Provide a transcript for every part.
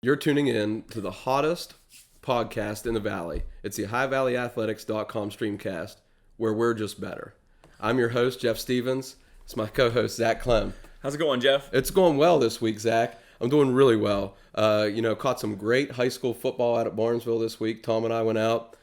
You're tuning in to the hottest podcast in the Valley. It's the HighValleyAthletics.com STREAMcast, where we're just better. I'm your host, Jeff Stevens. It's my co-host, Zach Clem. How's it going, Jeff? It's going well this week, Zach. I'm doing really well. Caught some great high school football out at Barnesville this week. Tom and I went out.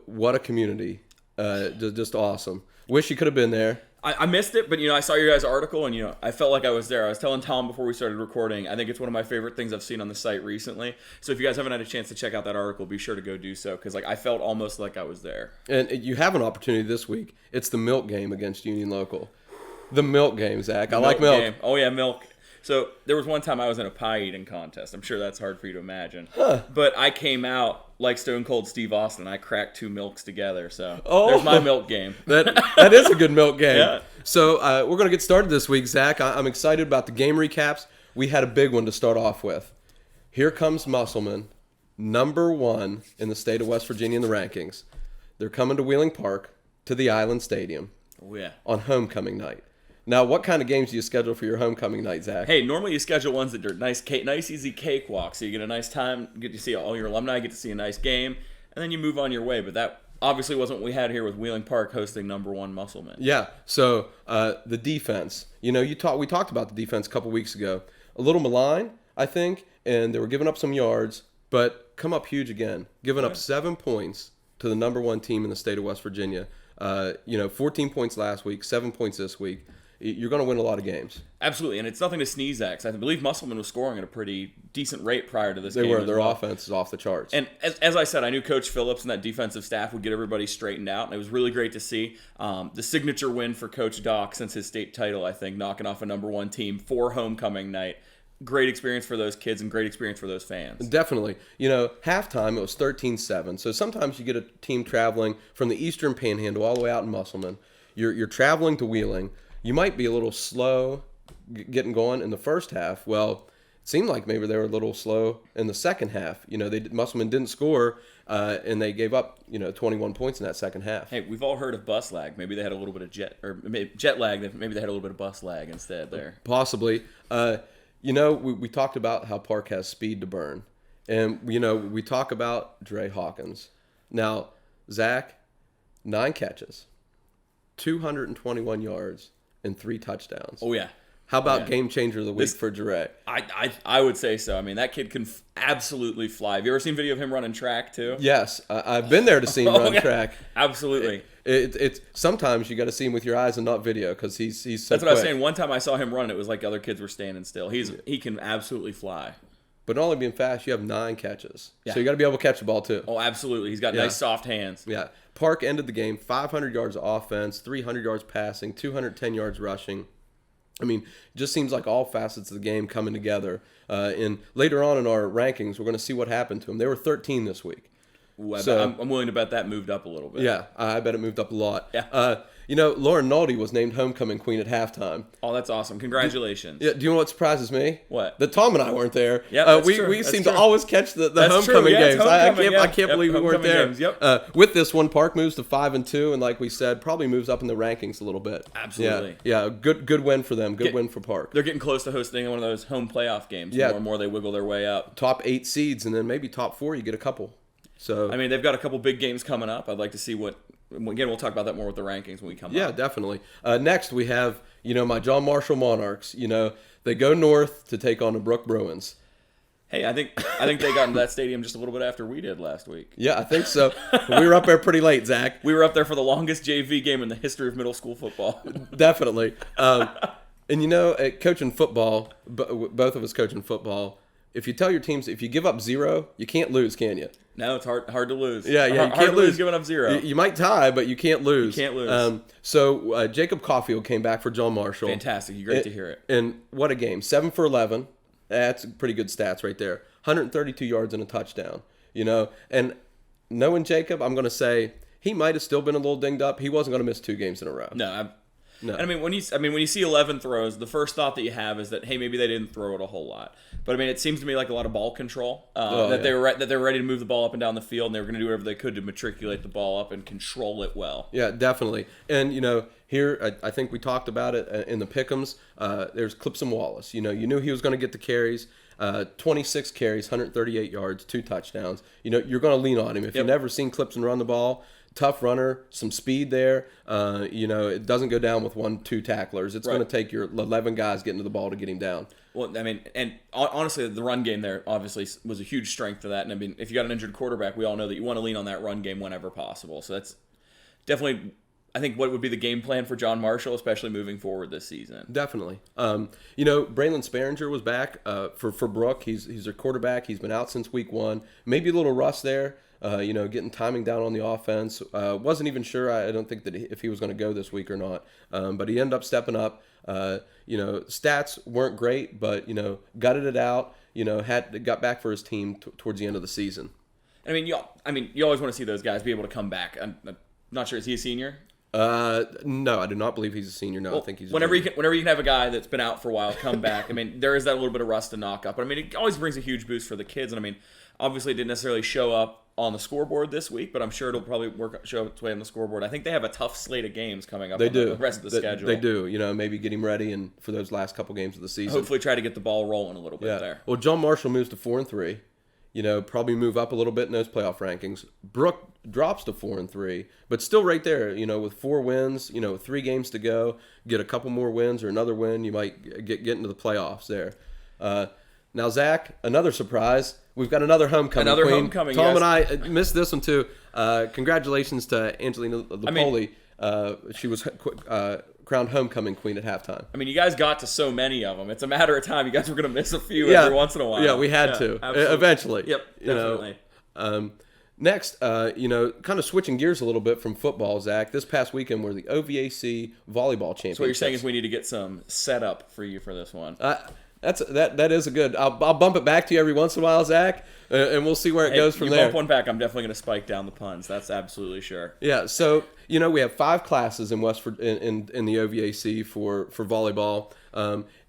What a community. Just awesome. Wish you could have been there. I missed it, but, I saw your guys' article, and, I felt like I was there. I was telling Tom before we started recording, I think it's one of my favorite things I've seen on the site recently. So if you guys haven't had a chance to check out that article, be sure to go do so, because I felt almost like I was there. And you have an opportunity this week. It's the milk game against Union Local. The milk game, Zach. I like milk. Game. Oh, yeah, milk. So there was one time I was in a pie eating contest. I'm sure that's hard for you to imagine. Huh. But I came out like Stone Cold Steve Austin. I cracked two milks together. So there's my milk game. That is a good milk game. Yeah. So we're going to get started this week, Zach. I'm excited about the game recaps. We had a big one to start off with. Here comes Musselman, number 1 in the state of West Virginia in the rankings. They're coming to Wheeling Park, to the Island Stadium, on homecoming night. Now, what kind of games do you schedule for your homecoming night, Zach? Hey, normally you schedule ones that are nice, easy cakewalk, so you get a nice time, get to see all your alumni, get to see a nice game, and then you move on your way. But that obviously wasn't what we had here with Wheeling Park hosting number 1 Musselman. Yeah. So the defense. We talked about the defense a couple weeks ago. A little malign, I think, and they were giving up some yards, but come up huge again, giving up 7 points to the number 1 team in the state of West Virginia. 14 points last week, 7 points this week. You're going to win a lot of games. Absolutely, and it's nothing to sneeze at, because I believe Musselman was scoring at a pretty decent rate prior to this game. They were. Their offense is off the charts. And as I said, I knew Coach Phillips and that defensive staff would get everybody straightened out, and it was really great to see. The signature win for Coach Doc since his state title, I think, knocking off a number 1 team for homecoming night. Great experience for those kids and great experience for those fans. Definitely. Halftime, it was 13-7. So sometimes you get a team traveling from the Eastern Panhandle all the way out in Musselman. You're traveling to Wheeling. You might be a little slow getting going in the first half. Well, it seemed like maybe they were a little slow in the second half. Musselman didn't score, and they gave up 21 points in that second half. Hey, we've all heard of bus lag. Maybe they had a little bit of jet lag. Maybe they had a little bit of bus lag instead there. Possibly. We talked about how Park has speed to burn, and we talk about Dre Hawkins. Now, Zach, 9 catches, 221 yards. And 3 touchdowns. Oh, yeah. How about game changer of the week for Dre? I would say so. I mean, that kid can absolutely fly. Have you ever seen video of him running track, too? Yes. I've been there to see him run track. Absolutely. It's sometimes you got to see him with your eyes and not video, because he's so That's quick. what I was saying. One time I saw him run, it was like other kids were standing still. He can absolutely fly. But not only being fast, you have 9 catches. Yeah. So you got to be able to catch the ball, too. Oh, absolutely. He's got nice, soft hands. Yeah. Park ended the game 500 yards of offense, 300 yards passing, 210 yards rushing. I mean, it just seems like all facets of the game coming together. And later on in our rankings, we're going to see what happened to them. They were 13 this week. Ooh, I'm willing to bet that moved up a little bit. Yeah, I bet it moved up a lot. Yeah. Lauren Naldi was named homecoming queen at halftime. Oh, that's awesome. Congratulations. Do you know what surprises me? What? That Tom and I weren't there. Yeah, we seem to always catch the homecoming games. I can't believe we weren't there. Games, yep. With this one, Park moves to 5-2, and like we said, probably moves up in the rankings a little bit. Absolutely. Yeah. Good win for them. Good win for Park. They're getting close to hosting one of those home playoff games. Yeah. More and more they wiggle their way up. Top 8 seeds, and then maybe top 4, you get a couple. So I mean, they've got a couple big games coming up. I'd like to see what. Again, we'll talk about that more with the rankings when we come up. Yeah, definitely. Next, we have, my John Marshall Monarchs. They go north to take on the Brook Bruins. Hey, I think they got into that stadium just a little bit after we did last week. Yeah, I think so. We were up there pretty late, Zach. We were up there for the longest JV game in the history of middle school football. Definitely. And coaching football, both of us coaching football, if you tell your teams, if you give up 0, you can't lose, can you? No, it's hard to lose. Yeah, you hard can't to lose giving up 0. You might tie, but you can't lose. You can't lose. So Jacob Caulfield came back for John Marshall. Fantastic. Great to hear it. And what a game. 7 for 11. That's pretty good stats right there. 132 yards and a touchdown. And knowing Jacob, I'm going to say he might have still been a little dinged up. He wasn't going to miss 2 games in a row. No. And I mean, when you see 11 throws, the first thought that you have is that, hey, maybe they didn't throw it a whole lot. But I mean, it seems to me like a lot of ball control. They were ready to move the ball up and down the field, and they were going to do whatever they could to matriculate the ball up and control it well. Yeah, definitely. And here I think we talked about it in the pick'ems. There's Clipson Wallace. You knew he was going to get the carries. 26 carries, 138 yards, 2 touchdowns. You're going to lean on him. If you've never seen Clipson run the ball, tough runner, some speed there. It doesn't go down with 1-2 tacklers. It's going to take your 11 guys getting to the ball to get him down. Well, I mean, and honestly, the run game there obviously was a huge strength for that. And I mean, if you got an injured quarterback, we all know that you want to lean on that run game whenever possible. So that's definitely, I think, what would be the game plan for John Marshall, especially moving forward this season. Definitely. Braylon Sparringer was back for Brooke. He's their quarterback. He's been out since week 1. Maybe a little rust there. Getting timing down on the offense. Wasn't even sure. I don't think that if he was going to go this week or not. But he ended up stepping up. Stats weren't great, but gutted it out. Got back for his team towards the end of the season. I mean, you always want to see those guys be able to come back. I'm not sure. Is he a senior? No, I do not believe he's a senior. No, I think he's. Whenever you can have a guy that's been out for a while come back. I mean, there is that little bit of rust to knock up. But I mean, it always brings a huge boost for the kids. And I mean, obviously, it didn't necessarily show up on the scoreboard this week, but I'm sure it'll probably show its way on the scoreboard. I think they have a tough slate of games coming up. The rest of the schedule. They do. Maybe get him ready and for those last couple games of the season. Hopefully, try to get the ball rolling a little bit there. Well, John Marshall moves to 4-3. Probably move up a little bit in those playoff rankings. Brooke drops to 4-3, but still right there. With 4 wins, 3 games to go, get a couple more wins or another win, you might get into the playoffs there. Now, Zach, another surprise. We've got another homecoming queen. Homecoming, Tom and I missed this one too. Congratulations to Angelina Lipoli. She was crowned homecoming queen at halftime. I mean, you guys got to so many of them. It's a matter of time. You guys were going to miss a few every once in a while. Yeah, we had to. Absolutely. Eventually. Yep, definitely. Next, kind of switching gears a little bit from football, Zach. This past weekend were the OVAC volleyball championships. So what you're saying is we need to get some setup for you for this one. That is a good. I'll bump it back to you every once in a while, Zach, and we'll see where it goes from there. You bump one back, I'm definitely going to spike down the puns. That's absolutely sure. Yeah. So we have 5 classes in the OVAC for volleyball.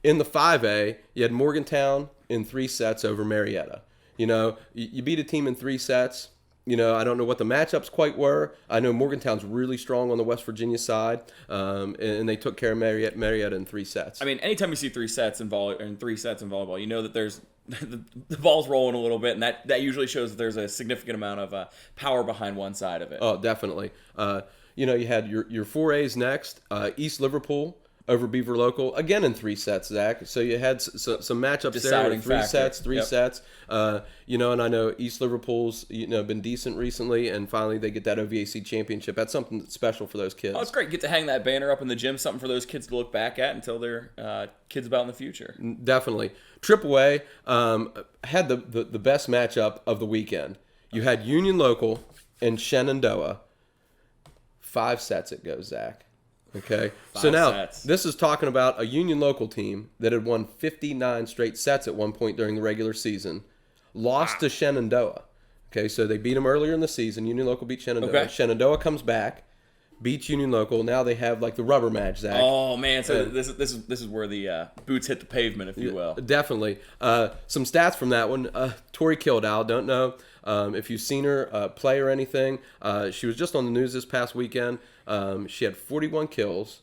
In the 5A, you had Morgantown in 3 sets over Marietta. You beat a team in 3 sets. I don't know what the matchups quite were. I know Morgantown's really strong on the West Virginia side, and they took care of Marietta in 3 sets. I mean, anytime you see 3 sets in volleyball, you know that there's the ball's rolling a little bit, and that usually shows that there's a significant amount of power behind one side of it. Oh, definitely. You had your 4As next, East Liverpool over Beaver Local, again in 3 sets, Zach. So you had some matchups Deciding there, three Yep. sets. And I know East Liverpool's been decent recently, and finally they get that OVAC championship. That's something that's special for those kids. Oh, it's great. Get to hang that banner up in the gym, something for those kids to look back at until they're kids about in the future. Definitely. AAA had the best matchup of the weekend. You had Union Local and Shenandoah. 5 sets it goes, Zach. Okay, so now this is talking about a Union Local team that had won 59 straight sets at one point during the regular season, lost to Shenandoah. Okay, so they beat them earlier in the season. Union Local beat Shenandoah. Okay. Shenandoah comes back, beats Union Local. Now they have like the rubber match, Zach. Oh man, so this is where the boots hit the pavement, if you will. Definitely. Some stats from that one. Tori Kildau, don't know if you've seen her play or anything. She was just on the news this past weekend. She had 41 kills,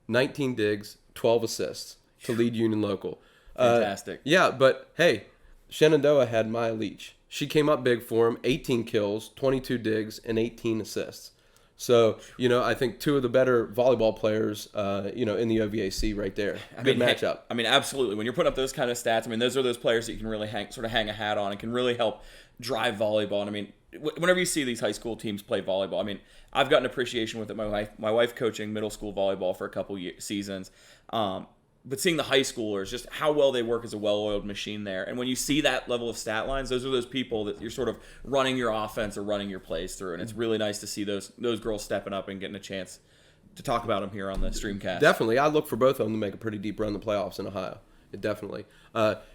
19 digs, 12 assists to lead Union Local. Fantastic. Yeah, but hey, Shenandoah had Maya Leach. She came up big for him, 18 kills, 22 digs, and 18 assists. So, I think 2 of the better volleyball players, in the OVAC right there. Good matchup. Absolutely. When you're putting up those kind of stats, those are those players that you can really hang a hat on and can really help drive volleyball. And whenever you see these high school teams play volleyball, I've got an appreciation with it. My wife coaching middle school volleyball for a couple seasons. But seeing the high schoolers, just how well they work as a well-oiled machine there. And when you see that level of stat lines, those are those people that you're sort of running your offense or running your plays through. And it's really nice to see those girls stepping up and getting a chance to talk about them here on the Streamcast. Definitely. I look for both of them to make a pretty deep run in the playoffs in Ohio. Definitely.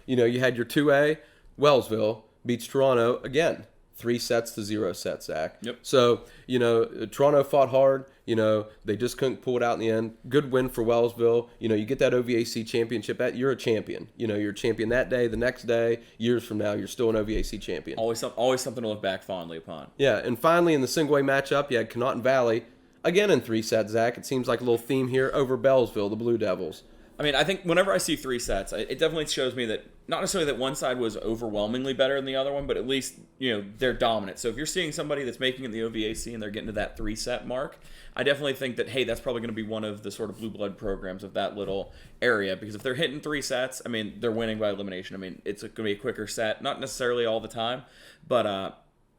You had your 2A, Wellsville beats Toronto again. 3 sets to 0 sets, Zach. Yep. So, Toronto fought hard. They just couldn't pull it out in the end. Good win for Wellsville. You get that OVAC championship. You're a champion. You're a champion that day, the next day, years from now, you're still an OVAC champion. Always something to look back fondly upon. Yeah, and finally in the single-A matchup, you had Connaughton Valley, again in 3 sets, Zach. It seems like a little theme here over Bellsville, the Blue Devils. I mean, I think whenever I see 3 sets, it definitely shows me that not necessarily that one side was overwhelmingly better than the other one, but at least, they're dominant. So if you're seeing somebody that's making it in the OVAC and they're getting to that 3-set mark, I definitely think that, hey, that's probably going to be one of the sort of blue blood programs of that little area. Because if they're hitting 3 sets, I mean, they're winning by elimination. I mean, it's going to be a quicker set. Not necessarily all the time, but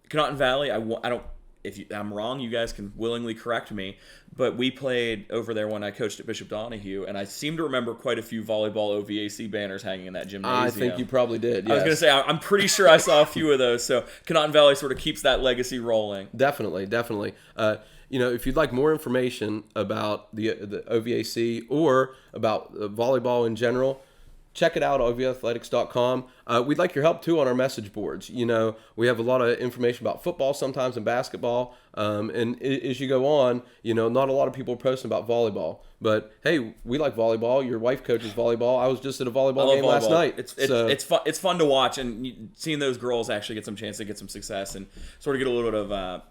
Connaughton Valley, I don't... If I'm wrong, you guys can willingly correct me, but we played over there when I coached at Bishop Donahue, and I seem to remember quite a few volleyball OVAC banners hanging in that gymnasium. I think you probably did, yes. I was going to say, I'm pretty sure I saw a few of those, so Connaughton Valley sort of keeps that legacy rolling. Definitely. If you'd like more information about the OVAC or about volleyball in general, check it out, ovathletics.com. We'd like your help, too, on our message boards. We have a lot of information about football sometimes and basketball. And as you go on, not a lot of people are posting about volleyball. But, hey, we like volleyball. Your wife coaches volleyball. I was just at a volleyball game last night. It's fun to watch, and seeing those girls actually get some chance to get some success and sort of get a little bit of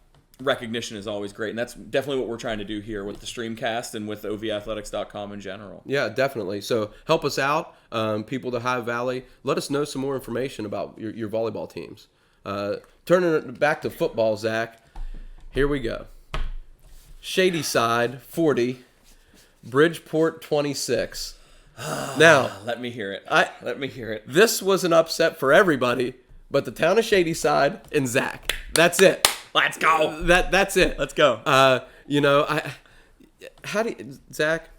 recognition is always great, and that's definitely what we're trying to do here with the Streamcast and with ovathletics.com in general. Yeah, definitely. So help us out, people to High Valley. Let us know some more information about your volleyball teams. Turning it back to football, Zach, here we go. Shady Side, 40. Bridgeport, 26. Now, let me hear it. Let me hear it. This was an upset for everybody, but the town of Shady Side and Zach. That's it. Let's go. That's it. Let's go. Zach,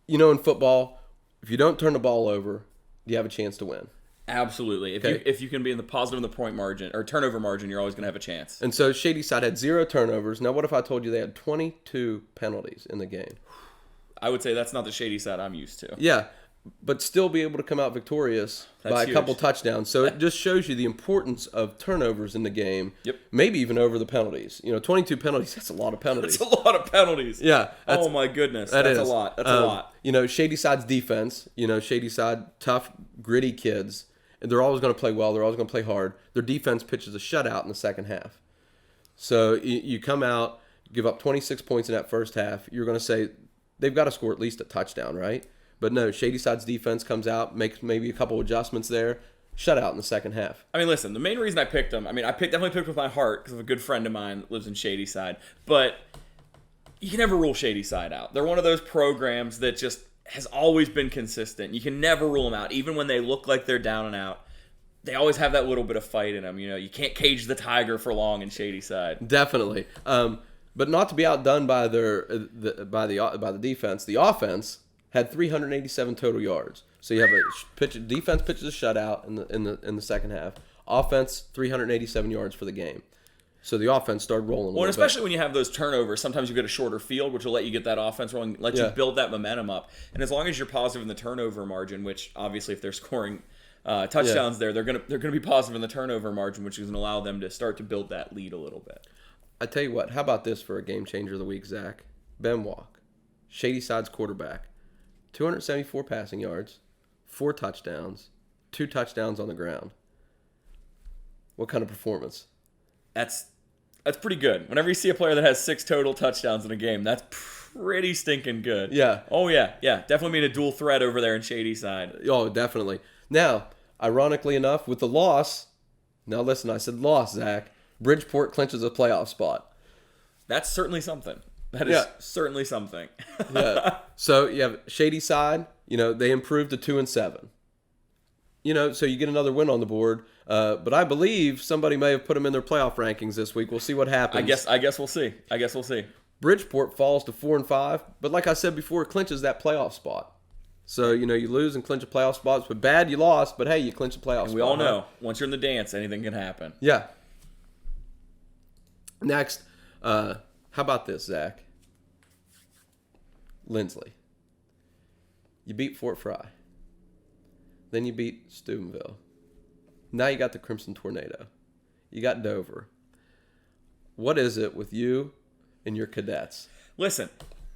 in football, if you don't turn the ball over, you have a chance to win. Absolutely. If you can be in the positive in the point margin or turnover margin, you're always going to have a chance. And so Shady Side had 0 turnovers. Now, what if I told you they had 22 penalties in the game? I would say that's not the Shady Side I'm used to. Yeah, but still be able to come out victorious by a couple touchdowns. So it just shows you the importance of turnovers in the game. Yep. Maybe even over the penalties. 22 penalties, that's a lot of penalties. That's a lot of penalties. Yeah. Oh, my goodness. That's a lot. That's a lot. Shady Side's defense, Shady Side, tough, gritty kids. And they're always going to play well. They're always going to play hard. Their defense pitches a shutout in the second half. So you come out, give up 26 points in that first half. You're going to say they've got to score at least a touchdown, right? But no, Shady Side's defense comes out, makes maybe a couple adjustments there, shutout in the second half. I mean, listen, the main reason I picked them, I definitely picked with my heart because of a good friend of mine that lives in Shady Side. But you can never rule Shady Side out. They're one of those programs that just has always been consistent. You can never rule them out, even when they look like they're down and out. They always have that little bit of fight in them. You can't cage the tiger for long in Shady Side. Definitely. But not to be outdone by the defense. The offense had 387 total yards. So you have defense pitches a shutout in the second half. Offense 387 yards for the game. So the offense started rolling. Well, and especially when you have those turnovers, sometimes you get a shorter field, which will let you get that offense rolling, let you build that momentum up. And as long as you're positive in the turnover margin, which obviously if they're scoring touchdowns there, they're gonna be positive in the turnover margin, which is gonna allow them to start to build that lead a little bit. I tell you what, how about this for a game changer of the week, Zach? Ben Walk, Shady Side's quarterback. 274 passing yards, 4 touchdowns, 2 touchdowns on the ground. What kind of performance? That's pretty good. Whenever you see a player that has 6 total touchdowns in a game, that's pretty stinking good. Yeah. Oh, yeah. Definitely made a dual threat over there in Shady Side. Oh, definitely. Now, ironically enough, with the loss, now listen, I said loss, Zach, Bridgeport clinches a playoff spot. That's certainly something. That is certainly something. Yeah. So you have Shady Side. They improved to 2-7. So you get another win on the board. But I believe somebody may have put them in their playoff rankings this week. We'll see what happens. I guess we'll see. Bridgeport falls to 4-5. But like I said before, it clinches that playoff spot. So you lose and clinch a playoff spot. But bad, you lost. But hey, you clinch a playoff spot. We all know once you're in the dance, anything can happen. Yeah. Next. How about this, Zach? Lindsley. You beat Fort Fry. Then you beat Steubenville. Now you got the Crimson Tornado. You got Dover. What is it with you and your cadets? Listen,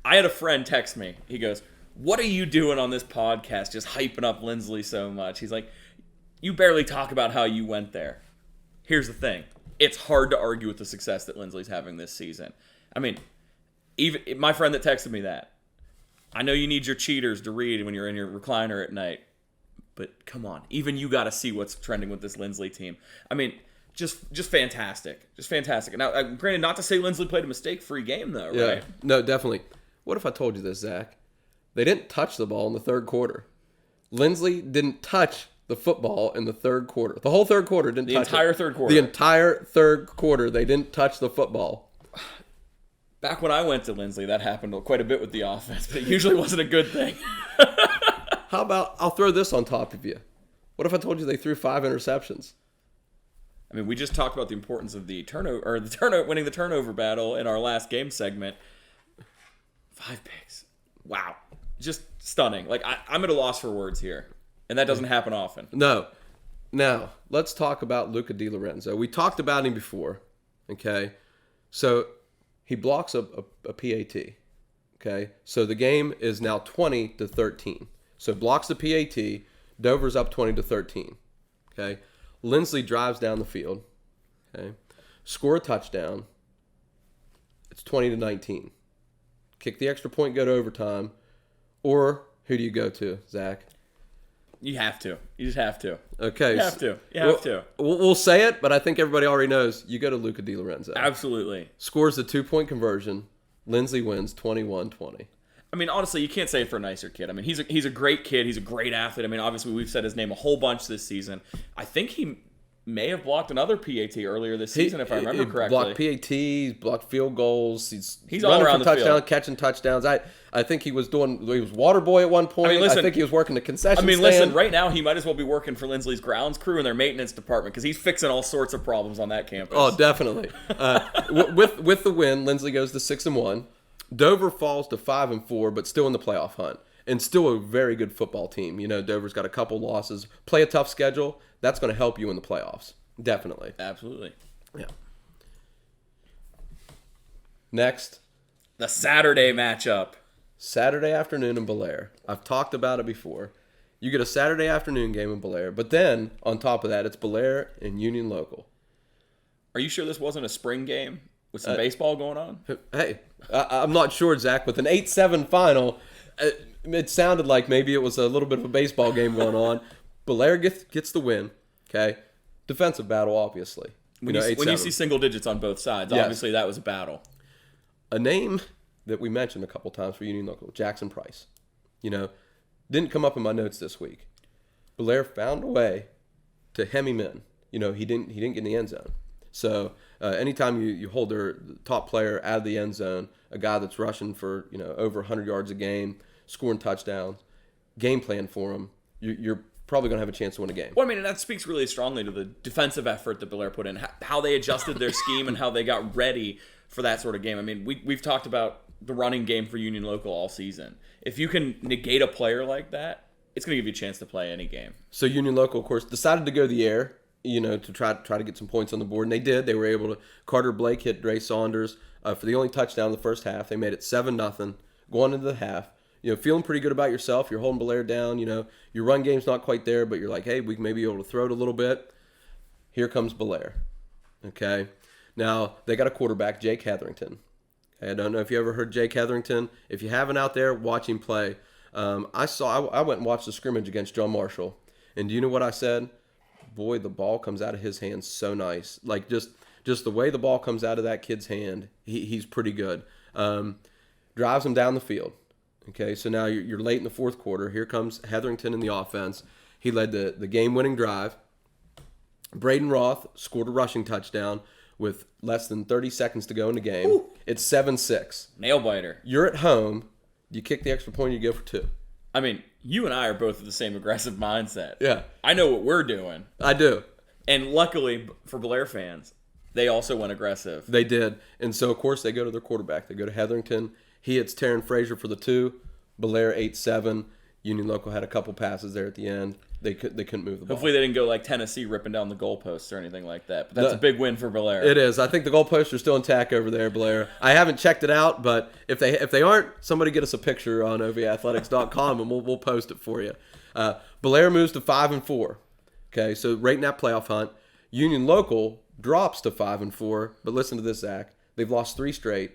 I had a friend text me. He goes, "What are you doing on this podcast just hyping up Lindsley so much?" He's like, "You barely talk about how you went there." Here's the thing. It's hard to argue with the success that Lindsley's having this season. I mean, even my friend that texted me that, I know you need your cheaters to read when you're in your recliner at night, but come on, even you got to see what's trending with this Lindsley team. I mean, just fantastic, just fantastic. Now, granted, not to say Lindsley played a mistake-free game though, right? Yeah, no, definitely. What if I told you this, Zach? They didn't touch the ball in the third quarter. Lindsley didn't touch the football in the third quarter. The whole third quarter didn't touch it. The entire third quarter. The entire third quarter, they didn't touch the football. Back when I went to Lindsley, that happened quite a bit with the offense, but it usually wasn't a good thing. How about, I'll throw this on top of you. What if I told you they threw 5 interceptions? I mean, we just talked about the importance of winning the turnover battle in our last game segment. 5 picks. Wow. Just stunning. Like, I'm at a loss for words here. And that doesn't happen often. No. Now, let's talk about Luca Di Lorenzo. We talked about him before. Okay? So, he blocks a PAT. Okay? So, the game is now 20-13. So, blocks the PAT. Dover's up 20-13. Okay? Lindsley drives down the field. Okay? Score a touchdown. It's 20-19. Kick the extra point, go to overtime. Or who do you go to, Zach? You have to. You just have to. Okay. You have to. You have to. We'll say it, but I think everybody already knows. You go to Luca Di Lorenzo. Absolutely. Scores the 2-point conversion. Lindsley wins 21-20. I mean, honestly, you can't say it for a nicer kid. I mean, he's a great kid. He's a great athlete. I mean, obviously, we've said his name a whole bunch this season. I think he may have blocked another PAT earlier this season, if I remember correctly. Blocked PATs, blocked field goals. He's all around the touchdown, field. Catching touchdowns. I think he was water boy at one point. I think he was working the concession stand. Listen, right now he might as well be working for Lindsley's grounds crew and their maintenance department because he's fixing all sorts of problems on that campus. Oh, definitely. With the win, Lindsley goes to 6-1. Dover falls to 5-4, but still in the playoff hunt. And still a very good football team. You know, Dover's got a couple losses. Play a tough schedule. That's going to help you in the playoffs. Definitely. Absolutely. Yeah. Next. The Saturday matchup. Saturday afternoon in Belair. I've talked about it before. You get a Saturday afternoon game in Belair, but then, on top of that, it's Belair and Union Local. Are you sure this wasn't a spring game with some baseball going on? Hey, I'm not sure, Zach. With an 8-7 final, it sounded like maybe it was a little bit of a baseball game going on. Belair gets the win, okay? Defensive battle, obviously. When you see single digits on both sides, yes. Obviously that was a battle. A name that we mentioned a couple times for Union Local, Jackson Price. You know, didn't come up in my notes this week. Belair found a way to hem him in. You know, he didn't get in the end zone. So anytime you hold their top player out of the end zone, a guy that's rushing for over 100 yards a game, scoring touchdowns, game plan for him, you're probably going to have a chance to win a game. Well, I mean, and that speaks really strongly to the defensive effort that Belair put in, how they adjusted their scheme and how they got ready for that sort of game. I mean, we've talked about the running game for Union Local all season. If you can negate a player like that, it's going to give you a chance to play any game. So Union Local, of course, decided to go the air, to try to get some points on the board, and they did. They were able to. Carter Blake hit Dre Saunders for the only touchdown in the first half. They made it 7-0 going into the half. Feeling pretty good about yourself. You're holding Belair down. Your run game's not quite there, but you're like, hey, we may be able to throw it a little bit. Here comes Belair. Okay. Now, they got a quarterback, Jake Hetherington. Okay, I don't know if you ever heard Jake Hetherington. If you haven't out there, watch him play. I went and watched the scrimmage against John Marshall. And do you know what I said? Boy, the ball comes out of his hands so nice. Like, just the way the ball comes out of that kid's hand, he's pretty good. Drives him down the field. Okay, so now you're late in the fourth quarter. Here comes Hetherington in the offense. He led the game-winning drive. Braden Roth scored a rushing touchdown with less than 30 seconds to go in the game. Ooh. It's 7-6. Nail-biter. You're at home. You kick the extra point, you go for 2. I mean, you and I are both of the same aggressive mindset. Yeah. I know what we're doing. I do. And luckily for Belair fans, they also went aggressive. They did. And so, of course, they go to their quarterback. They go to Hetherington. He hits Taryn Frazier for the 2. Belair 8-7. Union Local had a couple passes there at the end. They couldn't move the ball. Hopefully they didn't go like Tennessee ripping down the goalposts or anything like that. But that's a big win for Belair. It is. I think the goalposts are still intact over there, Belair. I haven't checked it out, but if they aren't, somebody get us a picture on ovathletics.com and we'll post it for you. Belair moves to 5-4. Okay, so right in that playoff hunt. Union Local drops to 5-4, but listen to this, Zach. They've lost 3 straight,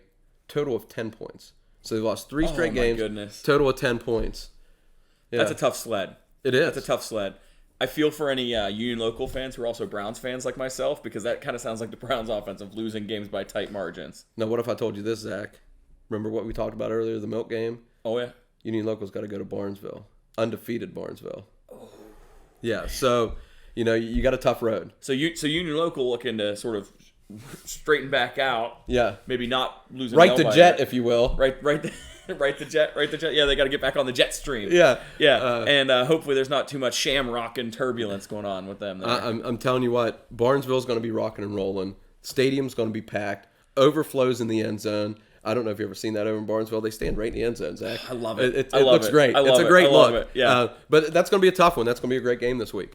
total of 10 points. So they lost 3 straight my games. goodness. Total of 10 points. Yeah. That's a tough sled. It is. That's a tough sled. I feel for any Union Local fans who are also Browns fans like myself, because that kind of sounds like the Browns' offense of losing games by tight margins. Now, what if I told you this, Zach? Remember what we talked about earlier, the milk game? Oh, yeah? Union Local's got to go to Barnesville. Undefeated Barnesville. Oh. Yeah, so, you got a tough road. So Union Local looking to sort of straighten back out. Yeah. Maybe not losing. Right the jet, if you will. Right the jet. Yeah, they got to get back on the jet stream. Yeah. And hopefully there's not too much shamrock and turbulence going on with them there. I'm telling you what, Barnesville's going to be rocking and rolling. Stadium's going to be packed. Overflows in the end zone. I don't know if you've ever seen that over in Barnesville. They stand right in the end zone, Zach. I love it. It looks great. It's a great look. Yeah. But that's going to be a tough one. That's going to be a great game this week.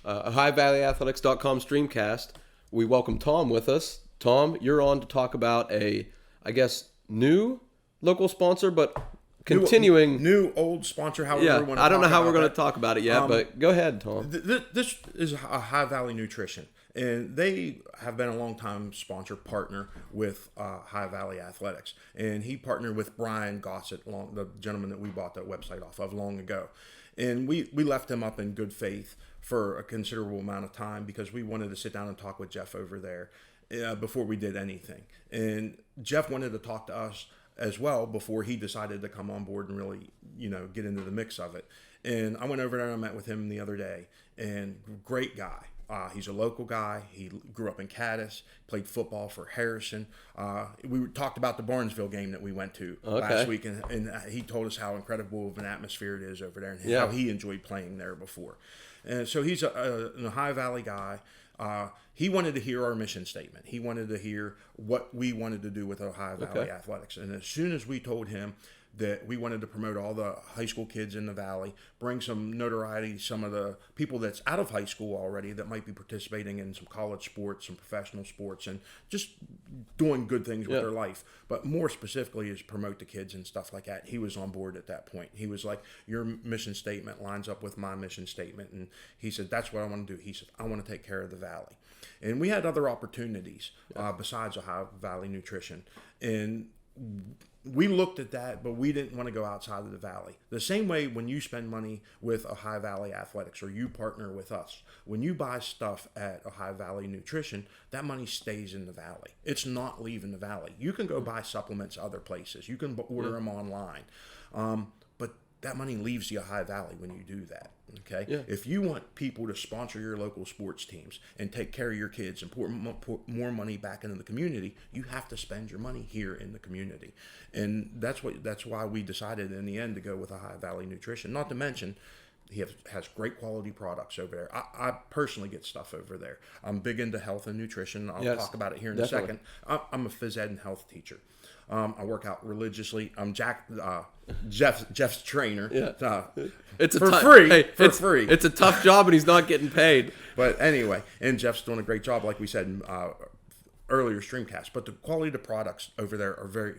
OhioValleyAthletics.com Streamcast. We welcome Tom with us. Tom, you're on to talk about a, I guess, new local sponsor, but continuing. New old sponsor, however we want to talk about it. I don't know how we're going to talk about it yet, but go ahead, Tom. This is a High Valley Nutrition. And they have been a long-time sponsor partner with High Valley Athletics. And he partnered with Brian Gossett, the gentleman that we bought that website off of long ago. And we left him up in good faith for a considerable amount of time because we wanted to sit down and talk with Jeff over there before we did anything. And Jeff wanted to talk to us as well before he decided to come on board and really, get into the mix of it. And I went over there and I met with him the other day. And great guy. He's a local guy. He grew up in Caddis, played football for Harrison. We talked about the Barnesville game that we went to last week, and he told us how incredible of an atmosphere it is over there and how he enjoyed playing there before. And so he's a High Valley guy. He wanted to hear our mission statement. He wanted to hear what we wanted to do with Ohio Valley Athletics. And as soon as we told him that we wanted to promote all the high school kids in the Valley, bring some notoriety to some of the people that's out of high school already that might be participating in some college sports, some professional sports, and just doing good things with their life. But more specifically is promote the kids and stuff like that. He was on board at that point. He was like, your mission statement lines up with my mission statement. And he said, that's what I want to do. He said, I want to take care of the Valley. And we had other opportunities besides Ohio Valley Nutrition. And we looked at that, but we didn't want to go outside of the Valley. The same way when you spend money with Ohio Valley Athletics or you partner with us, when you buy stuff at Ohio Valley Nutrition, that money stays in the Valley. It's not leaving the Valley. You can go buy supplements other places. You can order them online. But that money leaves the Ohio Valley when you do that. Okay. Yeah. If you want people to sponsor your local sports teams and take care of your kids and put more money back into the community, you have to spend your money here in the community, and that's why we decided in the end to go with Ohio Valley Nutrition. Not to mention, he has great quality products over there. I personally get stuff over there. I'm big into health and nutrition. I'll talk about it here in a second. I'm a phys ed and health teacher. I work out religiously. I'm Jeff's trainer. Yeah. It's free. It's a tough job, and he's not getting paid. But anyway, and Jeff's doing a great job, like we said in earlier Streamcast. But the quality of the products over there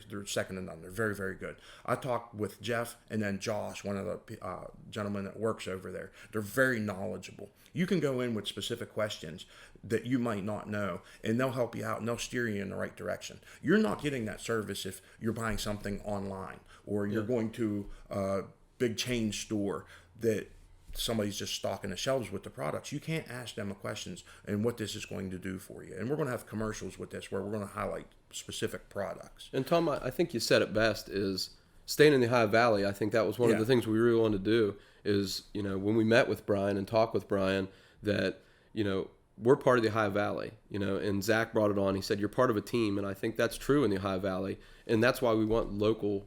they're second to none. They're very, very good. I talked with Jeff and then Josh, one of the gentlemen that works over there. They're very knowledgeable. You can go in with specific questions that you might not know, and they'll help you out and they'll steer you in the right direction. You're not getting that service if you're buying something online or you're going to a big chain store that somebody's just stocking the shelves with the products. You can't ask them the questions and what this is going to do for you. And we're going to have commercials with this where we're going to highlight specific products. And Tom, I think you said it best, is staying in the Ohio Valley. I think that was one of the things we really wanted to do is, when we met with Brian and talked with Brian, that, we're part of the Ohio Valley, and Zach brought it on. He said, you're part of a team. And I think that's true in the Ohio Valley. And that's why we want local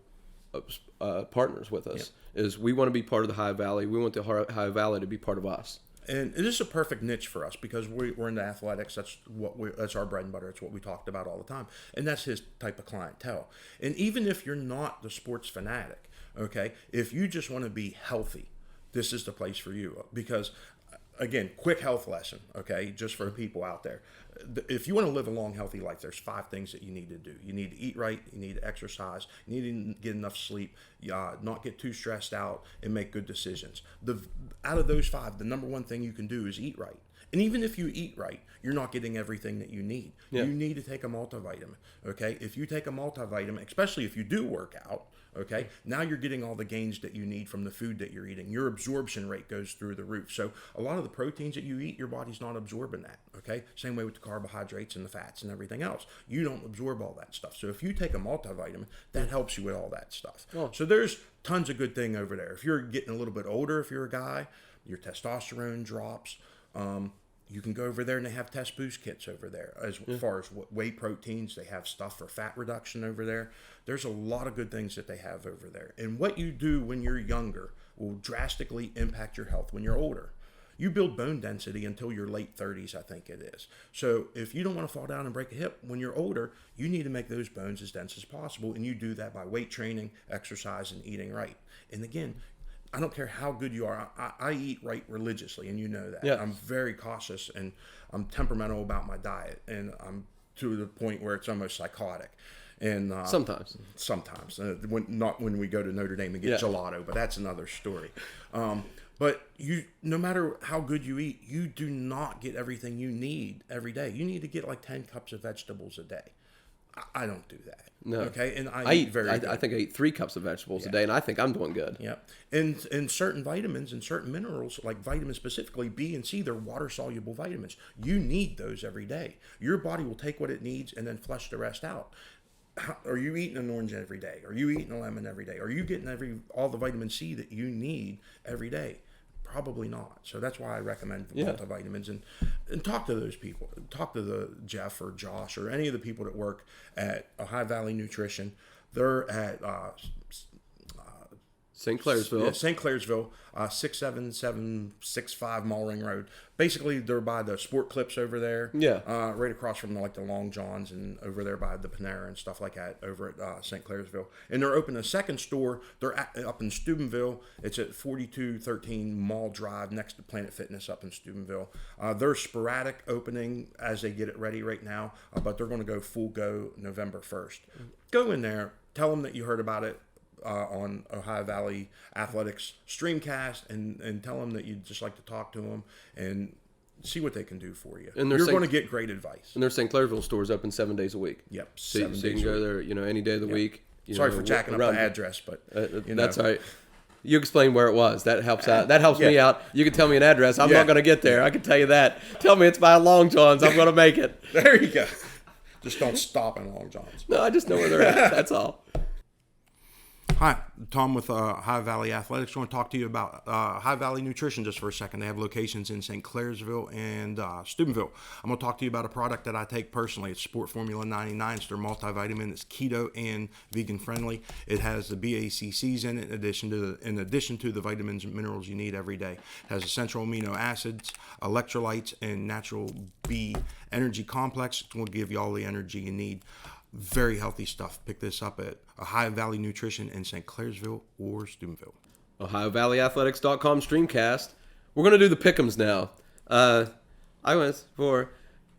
partners with us, is we want to be part of the Ohio Valley. We want the Ohio Valley to be part of us. And it is a perfect niche for us because we're into athletics. That's our bread and butter. It's what we talked about all the time. And that's his type of clientele. And even if you're not the sports fanatic, okay, if you just want to be healthy, this is the place for you. Because, again, quick health lesson, okay, just for people out there. If you want to live a long, healthy life, there's 5 things that you need to do. You need to eat right. You need to exercise. You need to get enough sleep. Not get too stressed out and make good decisions. Out of those 5, the number one thing you can do is eat right. And even if you eat right, you're not getting everything that you need. Yeah. You need to take a multivitamin, okay? If you take a multivitamin, especially if you do work out, okay, now you're getting all the gains that you need from the food that you're eating. Your absorption rate goes through the roof. So a lot of the proteins that you eat, your body's not absorbing that, okay? Same way with the carbohydrates and the fats and everything else. You don't absorb all that stuff. So if you take a multivitamin, that helps you with all that stuff. Oh. So there's tons of good thing over there. If you're getting a little bit older, if you're a guy, your testosterone drops. You can go over there and they have test boost kits over there. As far as whey proteins, they have stuff for fat reduction over there. There's a lot of good things that they have over there. And what you do when you're younger will drastically impact your health when you're older. You build bone density until your late 30s, I think it is. So if you don't want to fall down and break a hip when you're older, you need to make those bones as dense as possible. And you do that by weight training, exercise, and eating right. And again, I don't care how good you are. I eat right religiously, and you know that. Yeah. I'm very cautious, and I'm temperamental about my diet, and I'm to the point where it's almost psychotic. And Sometimes. Not when we go to Notre Dame and get gelato, but that's another story. But no matter how good you eat, you do not get everything you need every day. You need to get like 10 cups of vegetables a day. I don't do that. No. Okay, and I eat very good. I think I eat 3 cups of vegetables a day, and I think I'm doing good. Yeah. And certain vitamins and certain minerals, like vitamins specifically B and C, they're water-soluble vitamins. You need those every day. Your body will take what it needs and then flush the rest out. Are you eating an orange every day? Are you eating a lemon every day? Are you getting all the vitamin C that you need every day? Probably not. So that's why I recommend multivitamins and talk to those people. Talk to the Jeff or Josh or any of the people that work at Ohio Valley Nutrition. They're at St. Clairsville. Yeah, St. Clairsville, 67765 Mallring Road. Basically, they're by the Sport Clips over there. Yeah. Right across from the Long Johns and over there by the Panera and stuff like that over at St. Clairsville. And they're opening a second store. They're up in Steubenville. It's at 4213 Mall Drive next to Planet Fitness up in Steubenville. They're sporadic opening as they get it ready right now, but they're going to go full go November 1st. Go in there. Tell them that you heard about it. On Ohio Valley Athletics Streamcast and tell them that you'd just like to talk to them and see what they can do for you. And you're going to get great advice. And their St. Clairsville store is open 7 days a week. Yep, so you can go there, any day of the week. Sorry for jacking up the address, but that's all right. You explain where it was. That helps out. That helps me out. You can tell me an address. I'm not going to get there. I can tell you that. Tell me it's by Long John's. I'm going to make it. There you go. Just don't stop in Long John's. No, I just know where they're at. That's all. Hi, Tom with Ohio Valley Athletics. I want to talk to you about Ohio Valley Nutrition just for a second. They have locations in St. Clairsville and Steubenville. I'm going to talk to you about a product that I take personally. It's Sport Formula 99. It's their multivitamin. It's keto and vegan friendly. It has the BACCs in it in addition to the vitamins and minerals you need every day. It has essential amino acids, electrolytes, and natural B energy complex. It's going to give you all the energy you need. Very healthy stuff. Pick this up at Ohio Valley Nutrition in St. Clairsville or Steubenville. OhioValleyAthletics.com Streamcast. We're going to do the pick'ems now. I went for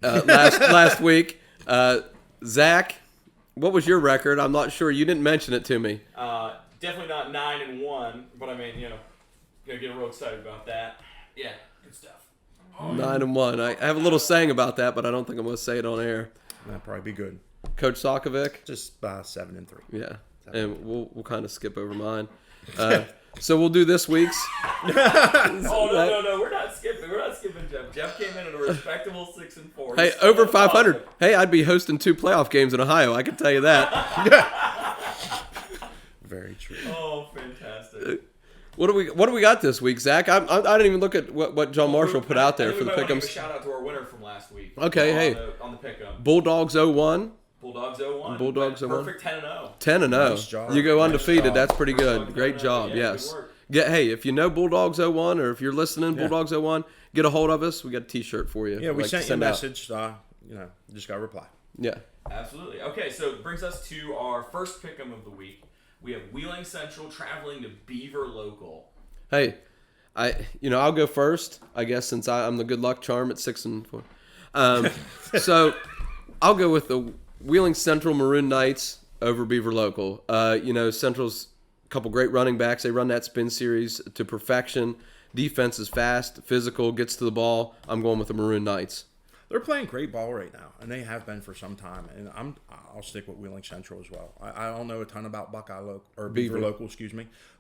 last week. Zach, what was your record? I'm not sure. You didn't mention it to me. Definitely not 9-1, but I mean, gonna get real excited about that. Yeah, good stuff. 9-1. I have a little saying about that, but I don't think I'm going to say it on air. That'd probably be good. Coach Sokovic? Just 7-3. Yeah, and we'll kind of skip over mine. So we'll do this week's. No, we're not skipping. We're not skipping Jeff. Jeff came in at a respectable 6-4. Hey, over 500. Hey, I'd be hosting 2 playoff games in Ohio. I can tell you that. Very true. Oh, fantastic. What do we got this week, Zach? I didn't even look at what John Marshall put out there for the pick'ems. Shout out to our winner from last week. Okay, on the pick'em. Bulldogs 0-1. Bulldogs 0-1. Bulldogs 0-1. Perfect 10-0. 10-0. Nice job. You go undefeated. Nice job. That's pretty good. Great job. Yeah, yes. good work. Hey, if you know Bulldogs 0-1 or if you're listening, Bulldogs 0-1, get a hold of us. We got a T-shirt for you. Yeah, we sent you a message. Just got to reply. Yeah. Absolutely. Okay, so it brings us to our first pick'em of the week. We have Wheeling Central traveling to Beaver Local. Hey, I'll go first, I guess, since I'm the good luck charm at 6-4. So I'll go with the Wheeling Central Maroon Knights over Beaver Local. Central's couple great running backs. They run that spin series to perfection. Defense is fast, physical, gets to the ball. I'm going with the Maroon Knights. They're playing great ball right now, and they have been for some time. And I'll stick with Wheeling Central as well. I don't know a ton about Beaver Local,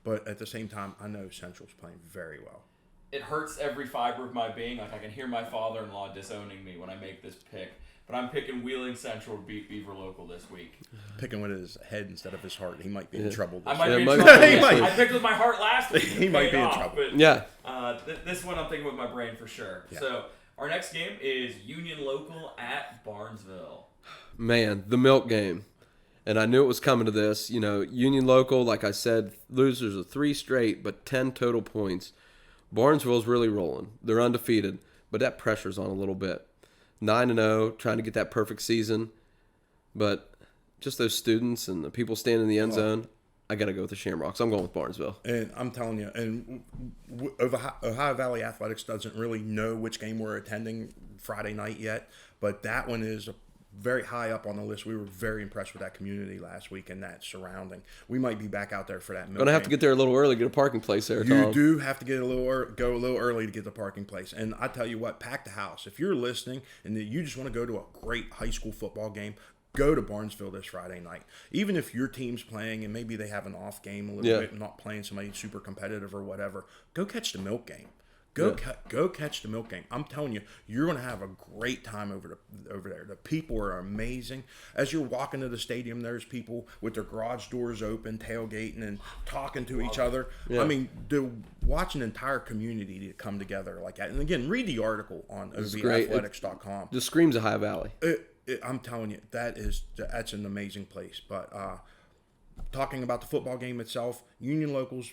but at the same time, I know Central's playing very well. It hurts every fiber of my being. Like I can hear my father-in-law disowning me when I make this pick. But I'm picking Wheeling Central to beat Beaver Local this week. Picking with his head instead of his heart. He might be in trouble. I might be in might trouble. He might. I picked with my heart last week. He might be in trouble. But, Yeah. This one I'm thinking with my brain for sure. Yeah. So our next game is Union Local at Barnesville. Man, the milk game. And I knew it was coming to this. You know, Union Local, like I said, losers of 3 straight, but 10 total points. Barnesville's really rolling. They're undefeated, but that pressure's on a little bit. 9-0, trying to get that perfect season. But just those students and the people standing in the end zone, I got to go with the Shamrocks. I'm going with Barnesville. And I'm telling you, and Ohio Valley Athletics doesn't really know which game we're attending Friday night yet, but that one is very high up on the list. We were very impressed with that community last week and that surrounding. We might be back out there for that. Going to have to get there a little early, get a parking place there, Tom. You do have to get go a little early to get the parking place. And I tell you what, pack the house. If you're listening and you just want to go to a great high school football game, go to Barnesville this Friday night. Even if your team's playing and maybe they have an off game a little bit, not playing somebody super competitive or whatever, go catch the milk game. Go catch the milk game. I'm telling you, you're going to have a great time over there. The people are amazing. As you're walking to the stadium, there's people with their garage doors open, tailgating and talking to each other. Yeah. I mean, watch an entire community to come together like that. And again, read the article on ovathletics.com. Just screams Ohio Valley. I'm telling you, that's an amazing place. But talking about the football game itself, Union Local's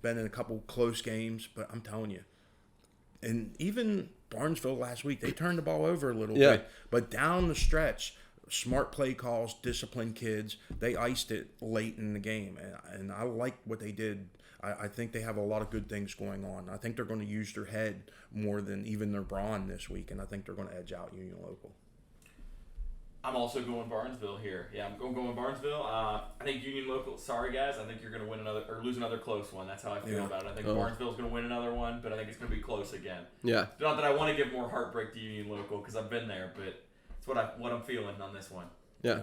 been in a couple close games, but I'm telling you, and even Barnesville last week, they turned the ball over a little bit. But down the stretch, smart play calls, disciplined kids, they iced it late in the game. And I like what they did. I think they have a lot of good things going on. I think they're going to use their head more than even their brawn this week. And I think they're going to edge out Union Local. I'm also going Barnesville here. Yeah, I'm going Barnesville. I think Union Local. Sorry, guys. I think you're going to win another or lose another close one. That's how I feel about it. I think Barnesville's going to win another one, but I think it's going to be close again. Yeah. Not that I want to give more heartbreak to Union Local because I've been there, but it's what I'm feeling on this one. Yeah.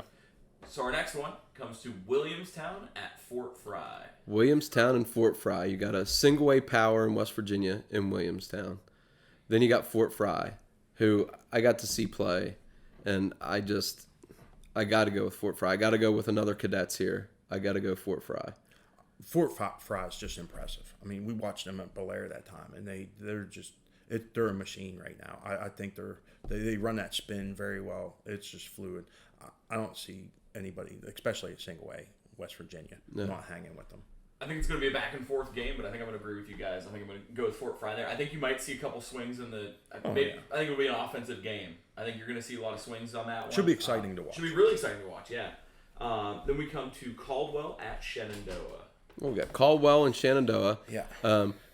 So our next one comes to Williamstown at Fort Fry. Williamstown and Fort Fry. You got a single A power in West Virginia in Williamstown. Then you got Fort Fry, who I got to see play. And I got to go with Fort Fry. I got to go with another Cadets here. I got to go Fort Fry. Fort Fry is just impressive. I mean, we watched them at Belair that time, and they're a machine right now. I think they run that spin very well. It's just fluid. I don't see anybody, especially a single A, West Virginia, not hanging with them. I think it's going to be a back and forth game, but I think I'm going to agree with you guys. I think I'm going to go with Fort Fry there. I think you might see a couple swings in the. I think it'll be an offensive game. I think you're going to see a lot of swings on that one. Should be exciting to watch. Should be really exciting to watch. Yeah. Then we come to Caldwell at Shenandoah. Well, we got Caldwell and Shenandoah. Yeah.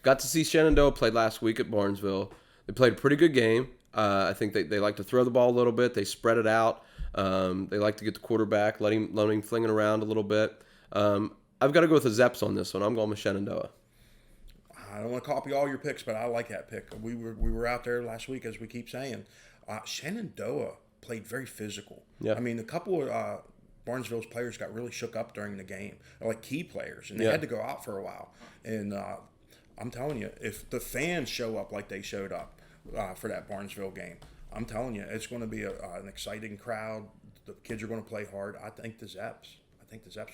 Got to see Shenandoah play last week at Barnesville. They played a pretty good game. I think they like to throw the ball a little bit. They spread it out. They like to get the quarterback, let him fling it around a little bit. I've got to go with the Zeps on this one. I'm going with Shenandoah. I don't want to copy all your picks, but I like that pick. We were out there last week, as we keep saying. Shenandoah played very physical. Yeah. I mean, a couple of Barnesville's players got really shook up during the game. They're like key players, and they had to go out for a while. And I'm telling you, if the fans show up like they showed up for that Barnesville game, I'm telling you, it's going to be an exciting crowd. The kids are going to play hard. I think the Zeps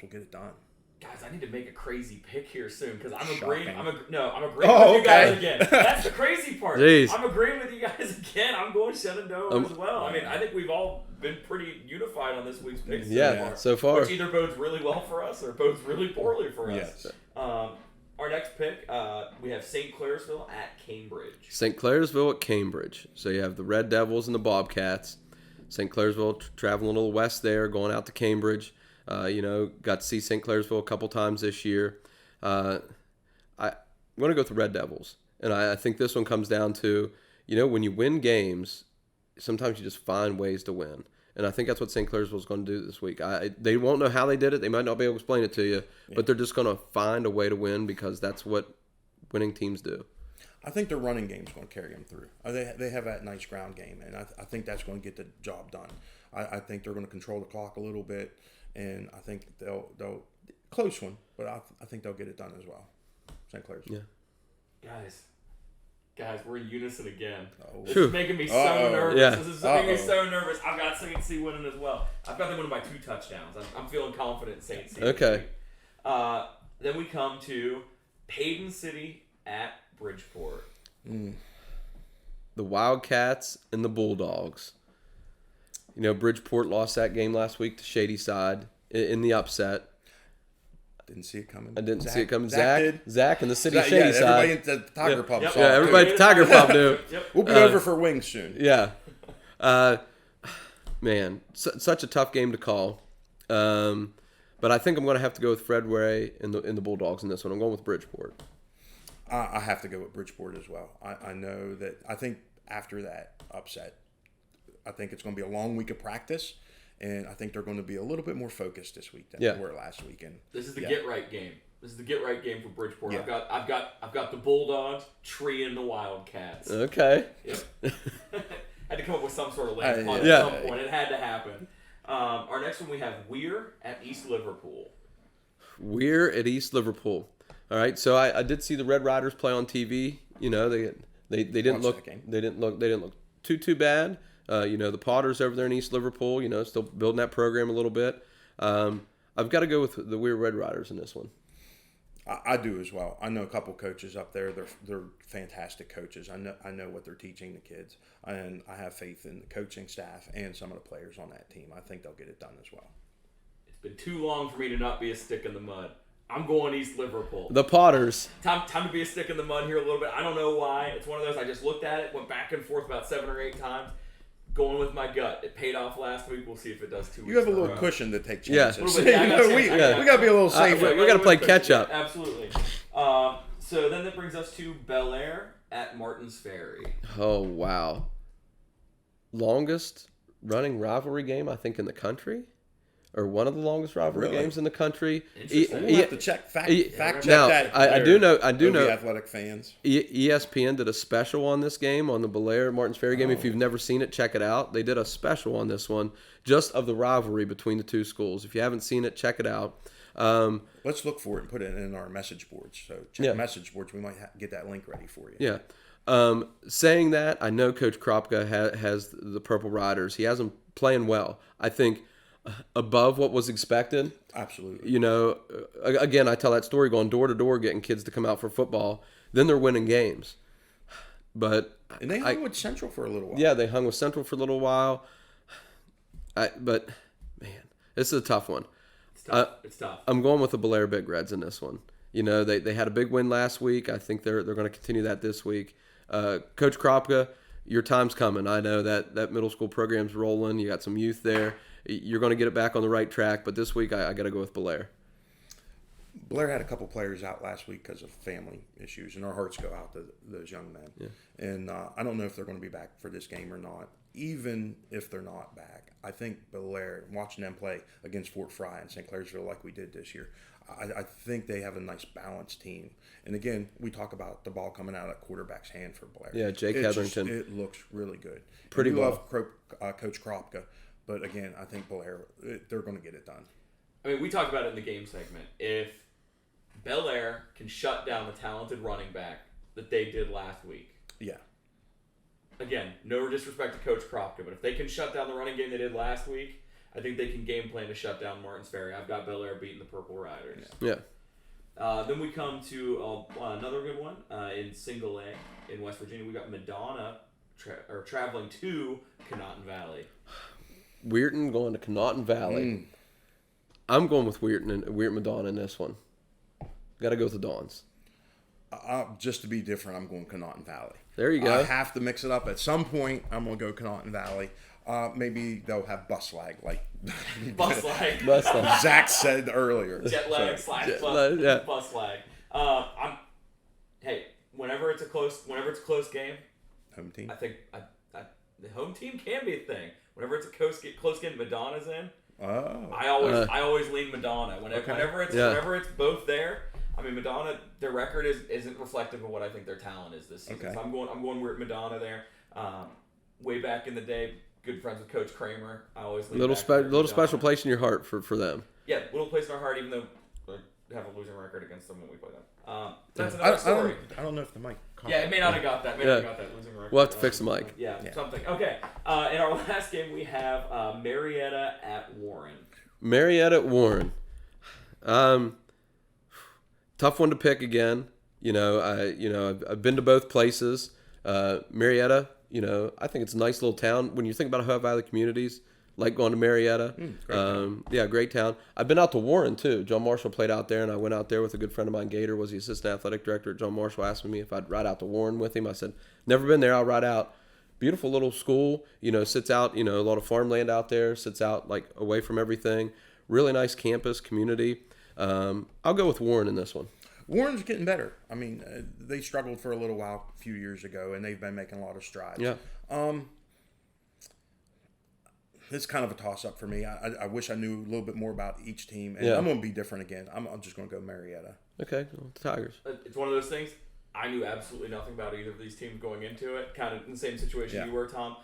will get it done. Guys, I need to make a crazy pick here soon because I'm Shocking. agreeing. I'm agreeing with you guys again. That's the crazy part. Jeez. I'm agreeing with you guys again. I'm going Shenandoah as well. I mean, I think we've all been pretty unified on this week's picks. So far. Which either bodes really well for us or bodes really poorly for us. Yes. Our next pick, we have St. Clairsville at Cambridge. St. Clairsville at Cambridge. So you have the Red Devils and the Bobcats. St. Clairsville traveling a little west there, going out to Cambridge. Got to see St. Clairsville a couple times this year. I'm going to go with the Red Devils. And I think this one comes down to, when you win games, sometimes you just find ways to win. And I think that's what St. Clairsville is going to do this week. They won't know how they did it. They might not be able to explain it to you, but they're just going to find a way to win because that's what winning teams do. I think their running game is going to carry them through. They have that nice ground game, and I think that's going to get the job done. I think they're going to control the clock a little bit, and I think they'll close one, but I think they'll get it done as well. St. Clair's. Yeah. Guys, we're in unison again. This Phew. is making me so Uh-oh. nervous. Yeah. This is making me so nervous. I've got St. C winning as well. I've got them winning by 2 touchdowns. I'm feeling confident in St. C. Okay. Then we come to Hayden City at Bridgeport. The Wildcats and the Bulldogs. You know, Bridgeport lost that game last week to Shadyside in the upset. Didn't see it coming. I didn't see it coming. Zach Zach and the city of Yeah, Shadyside. everybody at the Tiger Pub Yep. saw Yeah, it, too. everybody at the Tiger Pub knew. Yep. We'll be over for wings soon. Yeah. Man, such a tough game to call. But I think I'm going to have to go with Fred Way in the Bulldogs in this one. I'm going with Bridgeport. I have to go with Bridgeport as well. I know that. I think after that upset, I think it's going to be a long week of practice, and I think they're going to be a little bit more focused this week than they were last weekend. This is the get right game. This is the get right game for Bridgeport. Yeah. I've got the Bulldogs treeing the Wildcats. Okay. Yep. Had to come up with some sort of lane punch yeah. at some point. It had to happen. Our next one we have Weir at East Liverpool. We're at East Liverpool. All right. So I did see the Red Riders play on TV. You know, they didn't Watched look that game. they didn't look too bad. You know, the Potters over there in East Liverpool. You know, still building that program a little bit. I've got to go with the Weir Red Riders in this one. I do as well. I know a couple coaches up there. They're fantastic coaches. I know what they're teaching the kids, and I have faith in the coaching staff and some of the players on that team. I think they'll get it done as well. It's been too long for me to not be a stick in the mud. I'm going East Liverpool. The Potters. Time to be a stick in the mud here a little bit. I don't know why. It's one of those, I just looked at it, went back and forth about 7 or 8 times. Going with my gut. It paid off last week. We'll see if it does 2 weeks. You have a in little row. cushion to take Yeah. chances. A little bit, yeah, I got we chance. got to be a little safe. we got to play catch up. Absolutely. So then that brings us to Bel Air at Martins Ferry. Oh wow. Longest running rivalry game I think in the country, or one of the longest rivalry Really? games in the country. Interesting. We'll have to fact check Now, that. I do know. OB Athletic fans. ESPN did a special on this game, on the Belair Martins Ferry game. If you've never seen it, check it out. They did a special on this one, just of the rivalry between the two schools. If you haven't seen it, check it out. Let's look for it and put it in our message boards. So check message boards. We might get that link ready for you. Yeah. Saying that, I know Coach Kropka has the Purple Riders. He has them playing well. I think above what was expected. Absolutely. You know, again, I tell that story going door to door, getting kids to come out for football. Then they're winning games. But And they hung with Central for a little while. yeah, they hung with Central for a little while. But man, this is a tough one. It's tough. I'm going with the Belair Big Reds in this one. You know, they had a big win last week. I think they're going to continue that this week. Coach Kropka, your time's coming. I know that middle school program's rolling. You got some youth there. You're going to get it back on the right track. But this week, I got to go with Belair. Blair had a couple players out last week because of family issues, and our hearts go out to those young men. Yeah. And I don't know if they're going to be back for this game or not. Even if they're not back, I think Blair, watching them play against Fort Fry and St. Clairsville like we did this year, I think they have a nice balanced team. And again, we talk about the ball coming out of that quarterback's hand for Blair. Yeah, Jake Hetherington. It looks really good. Pretty we well. love Coach Kropka, but again, I think Blair, they're going to get it done. I mean, we talked about it in the game segment. If Bel Air can shut down the talented running back that they did last week. Yeah. Again, no disrespect to Coach Kropka, but if they can shut down the running game they did last week, I think they can game plan to shut down Martins Ferry. I've got Bel Air beating the Purple Riders. Yeah. Then we come to another good one in Single A in West Virginia. We got Madonna traveling to Conotton Valley. Weirton going to Conotton Valley. I'm going with Weirton Madonna in this one. Got to go with the Dons. Just to be different, I'm going Conotton Valley. There you go. I have to mix it up. At some point, I'm going to go Conotton Valley. Maybe they'll have bus lag, like Bus lag. Bus lag. Zach said earlier. Jet lag So, / bus lag. Hey, whenever it's a close game, home team. I think the home team can be a thing. Whenever it's a close game, Madonna's in. Oh. I always lean Madonna. Whenever it's both there. I mean, Madonna, their record isn't reflective of what I think their talent is this season. Okay. So I'm going with Madonna there. Way back in the day, good friends with Coach Kramer. I always lean little special place in your heart for them. Yeah, little place in our heart, even though we have a losing record against them when we play them. That's another story. I don't know if the mic. Yeah, it may not have got that. Losing record. We'll have to fix the mic. Yeah, something. Okay. In our last game, we have Marietta at Warren. Marietta at Warren. Tough one to pick again. I've been to both places. Marietta, I think it's a nice little town. When you think about Ohio Valley communities, like going to Marietta. Great town. I've been out to Warren too. John Marshall played out there, and I went out there with a good friend of mine. Gator was the assistant athletic director. John Marshall asked me if I'd ride out to Warren with him. I said, never been there. I'll ride out. Beautiful little school. Sits out. A lot of farmland out there. Sits out like away from everything. Really nice campus community. I'll go with Warren in this one. Warren's getting better. I mean, they struggled for a little while a few years ago, and they've been making a lot of strides. Yeah. It's kind of a toss-up for me. I wish I knew a little bit more about each team, and Yeah. I'm going to be different again. I'm just going to go Marietta. Okay, well, the Tigers. It's one of those things. I knew absolutely nothing about either of these teams going into it. Kind of in the same situation you were, Tom.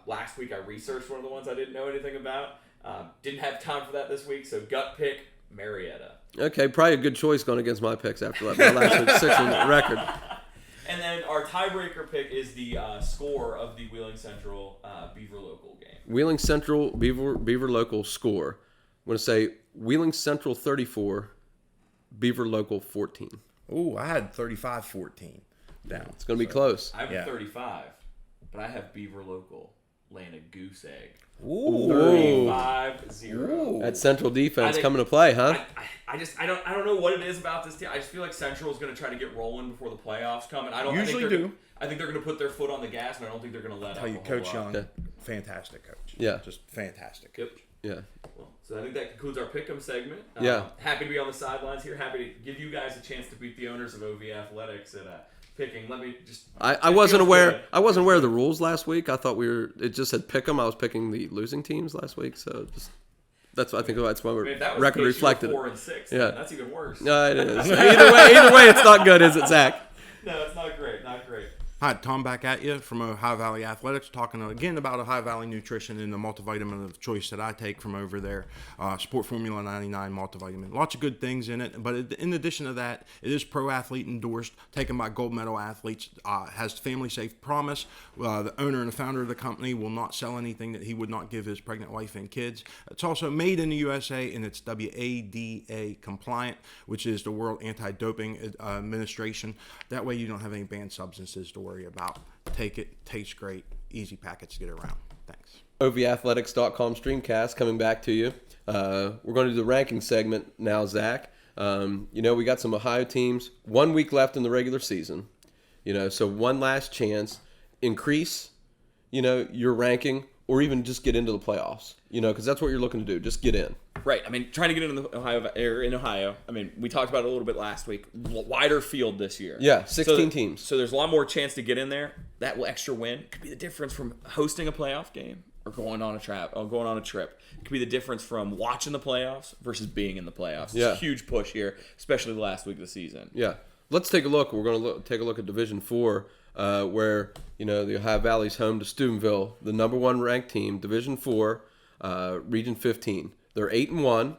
Last week I researched one of the ones I didn't know anything about. Didn't have time for that this week, so gut pick, Marietta. Okay, probably a good choice going against my picks after that last week's 6-1 record. And then our tiebreaker pick is the score of the Wheeling Central Beaver Local game. Wheeling Central Beaver Local score. I'm going to say Wheeling Central 34, Beaver Local 14. Ooh, I had 35-14 down. It's going to be close. I have 35, but I have Beaver Local laying a goose egg. Ooh. 35-0. That Central defense coming to play, huh? I don't know what it is about this team. I just feel like Central is going to try to get rolling before the playoffs come, and I think they're going to put their foot on the gas, and I don't think they're going to let up. Tell you, Coach Young, fantastic coach. Yeah, just fantastic. Yep. Yeah. Well, so I think that concludes our pick'em segment. Yeah. Happy to be on the sidelines here. Happy to give you guys a chance to beat the owners of OV Athletics at picking. Let me just. I wasn't aware. I wasn't aware of the rules last week. I thought it just said pick 'em. I was picking the losing teams last week, so I think that's why our record reflected. 4-6. Yeah, that's even worse. No, it is. Either way, it's not good, is it, Zach? No, it's not great. Not great. Hi, Tom back at you from Ohio Valley Athletics, talking again about Ohio Valley Nutrition and the multivitamin of choice that I take from over there, Sport Formula 99 multivitamin. Lots of good things in it, but in addition to that, it is pro athlete endorsed, taken by gold medal athletes, has family safe promise. The owner and the founder of the company will not sell anything that he would not give his pregnant wife and kids. It's also made in the USA, and it's WADA compliant, which is the World Anti-Doping Administration. That way you don't have any banned substances to worry about. Take it, tastes great, easy packets to get around. Thanks. OVathletics.com STREAMcast coming back to you. We're going to do the ranking segment now, Zach. We got some Ohio teams. 1 week left in the regular season. So one last chance. Increase, your ranking, or even just get into the playoffs. Because that's what you're looking to do. Just get in. Right. I mean, trying to get into Ohio. I mean, we talked about it a little bit last week. Wider field this year. Yeah, 16 teams. So there's a lot more chance to get in there. That extra win could be the difference from hosting a playoff game or going on a trip. It could be the difference from watching the playoffs versus being in the playoffs. It's a huge push here, especially the last week of the season. Yeah. Let's take a look. We're going to take a look at Division 4, where the Ohio Valley's home to Steubenville, the number 1 ranked team, Division 4, Region 15. They're 8-1,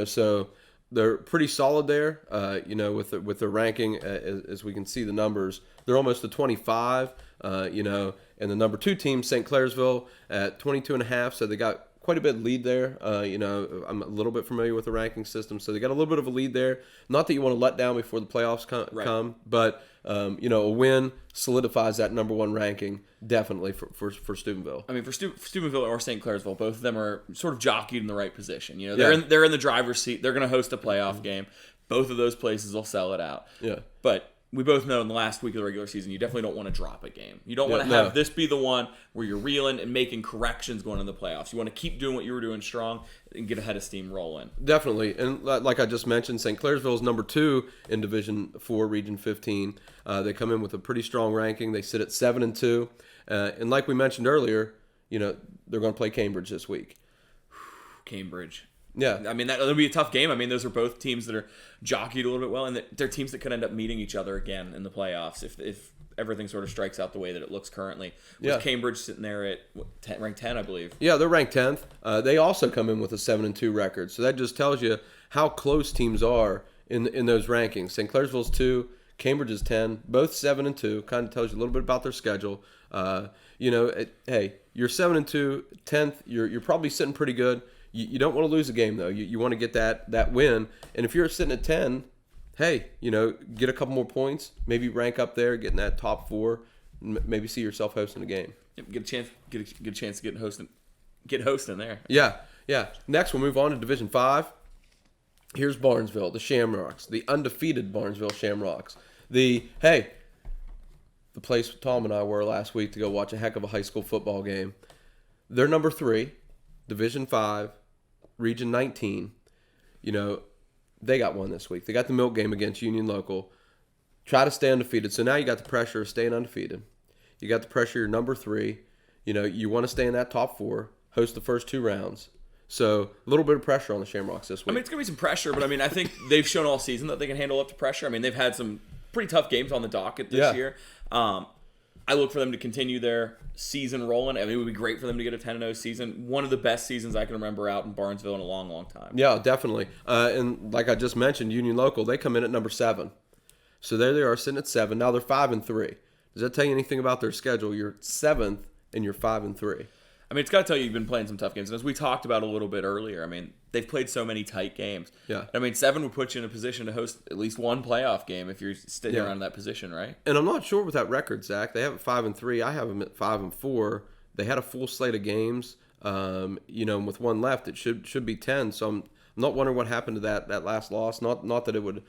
so they're pretty solid there. With their ranking, as we can see the numbers, they're almost a 25. And the number 2 team, St. Clairsville, at 22.5. So they got quite a bit of lead there. I'm a little bit familiar with the ranking system, so they got a little bit of a lead there. Not that you want to let down before the playoffs come, but a win solidifies that number 1 ranking definitely for Steubenville. I mean, for Steubenville or St. Clairsville, both of them are sort of jockeyed in the right position. They're in the driver's seat. They're going to host a playoff game. Both of those places will sell it out. Yeah, but we both know in the last week of the regular season, you definitely don't want to drop a game. You don't want to no. have this be the one where you're reeling and making corrections going into the playoffs. You want to keep doing what you were doing strong and get ahead of steam rolling. Definitely. And like I just mentioned, St. Clairsville is number 2 in Division 4, Region 15. They come in with a pretty strong ranking. They sit at 7-2. And like we mentioned earlier, they're going to play Cambridge this week. Cambridge. Yeah. I mean, that'll be a tough game. I mean, those are both teams that are jockeyed a little bit well, and they're teams that could end up meeting each other again in the playoffs if everything sort of strikes out the way that it looks currently. With Cambridge sitting there at ranked 10, I believe. Yeah, they're ranked 10th. They also come in with a 7-2 record. So that just tells you how close teams are in those rankings. St. Clairsville's 2, Cambridge is 10, both 7-2. Kind of tells you a little bit about their schedule. Hey, you're 7-2, 10th. You're probably sitting pretty good. You don't want to lose a game, though. You want to get that win. And if you're sitting at 10, hey, get a couple more points, maybe rank up there, get in that top 4, maybe see yourself hosting a game. Yep, get a chance to get hosting there. Yeah. Next, we'll move on to Division 5. Here's Barnesville, the Shamrocks, the undefeated Barnesville Shamrocks. The place Tom and I were last week to go watch a heck of a high school football game. They're number 3, Division 5. Region 19, they got one this week. They got the milk game against Union Local. Try to stay undefeated. So now you got the pressure of staying undefeated. You got the pressure, you're number 3. You want to stay in that top 4, host the first 2 rounds. So a little bit of pressure on the Shamrocks this week. I mean, it's going to be some pressure, but I think they've shown all season that they can handle up to pressure. I mean, they've had some pretty tough games on the docket this year. I look for them to continue their season rolling. I mean, it would be great for them to get a 10-0 season. One of the best seasons I can remember out in Barnesville in a long, long time. Yeah, definitely. And like I just mentioned, Union Local, they come in at number 7. So there they are sitting at 7. Now they're 5-3. Does that tell you anything about their schedule? You're 7th and you're 5-3. I mean, it's got to tell you you've been playing some tough games. And as we talked about a little bit earlier, I mean, they've played so many tight games. Yeah. I mean, 7 would put you in a position to host at least one playoff game if you're sitting around that position, right? And I'm not sure with that record, Zach. They have it 5-3. I have them at 5-4. They had a full slate of games. And with one left, it should be 10. So I'm not wondering what happened to that last loss. Not that it would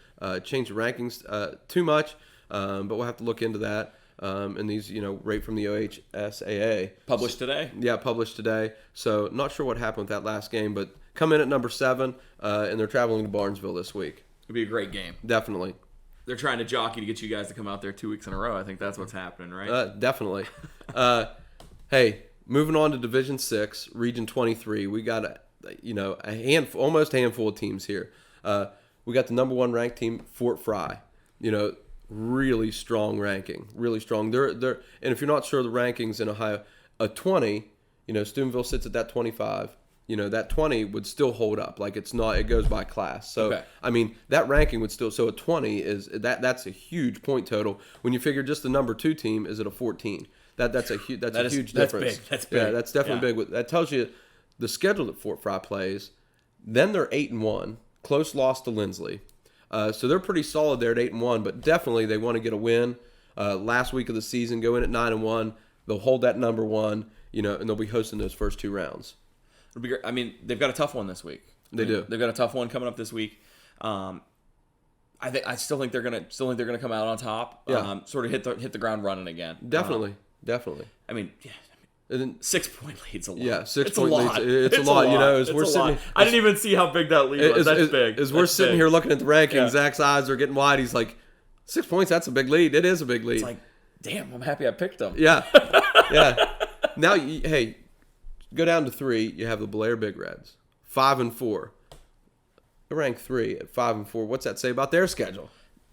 change the rankings too much, but we'll have to look into that. And these, right from the OHSAA. Published today? Yeah, published today. So not sure what happened with that last game, but come in at number 7, and they're traveling to Barnesville this week. It'll be a great game. Definitely. They're trying to jockey to get you guys to come out there 2 weeks in a row. I think that's what's happening, right? Definitely. Hey, moving on to Division 6, Region 23. We got almost a handful of teams here. We got the number 1 ranked team, Fort Fry. Really strong ranking, really strong. They're and if you're not sure of the rankings in Ohio, a 20, Steubenville sits at that 25. That 20 would still hold up. Like it goes by class. So okay. I mean, that ranking would still. So a 20 is that's a huge point total. When you figure just the number 2 team is at a 14. That's a huge difference. That's big. That's big. Yeah, that's definitely big. That tells you the schedule that Fort Fry plays. Then they're 8-1, close loss to Lindsley. So they're pretty solid there at 8-1, but definitely they want to get a win. Last week of the season, go in at 9-1. They'll hold that number 1, and they'll be hosting those first 2 rounds. It'll be great. I mean, they've got a tough one this week. They do. They've got a tough one coming up this week. I still think they're gonna come out on top. Yeah. Sort of hit the ground running again. Definitely. I mean, yeah. And then, 6-point lead's a lot. Yeah, 6 it's point a lot. leads. It's a lot. As we're sitting, I didn't even see how big that lead was. That's big. As we're sitting here looking at the rankings, Yeah. Zach's eyes are getting wide. He's like, 6 points. That's a big lead. It is a big lead. It's like, damn, I'm happy I picked them. Yeah, yeah. Now, hey, go down to 3. You have the Blair Big Reds, 5-4. They're ranked 3 at 5-4. What's that say about their schedule?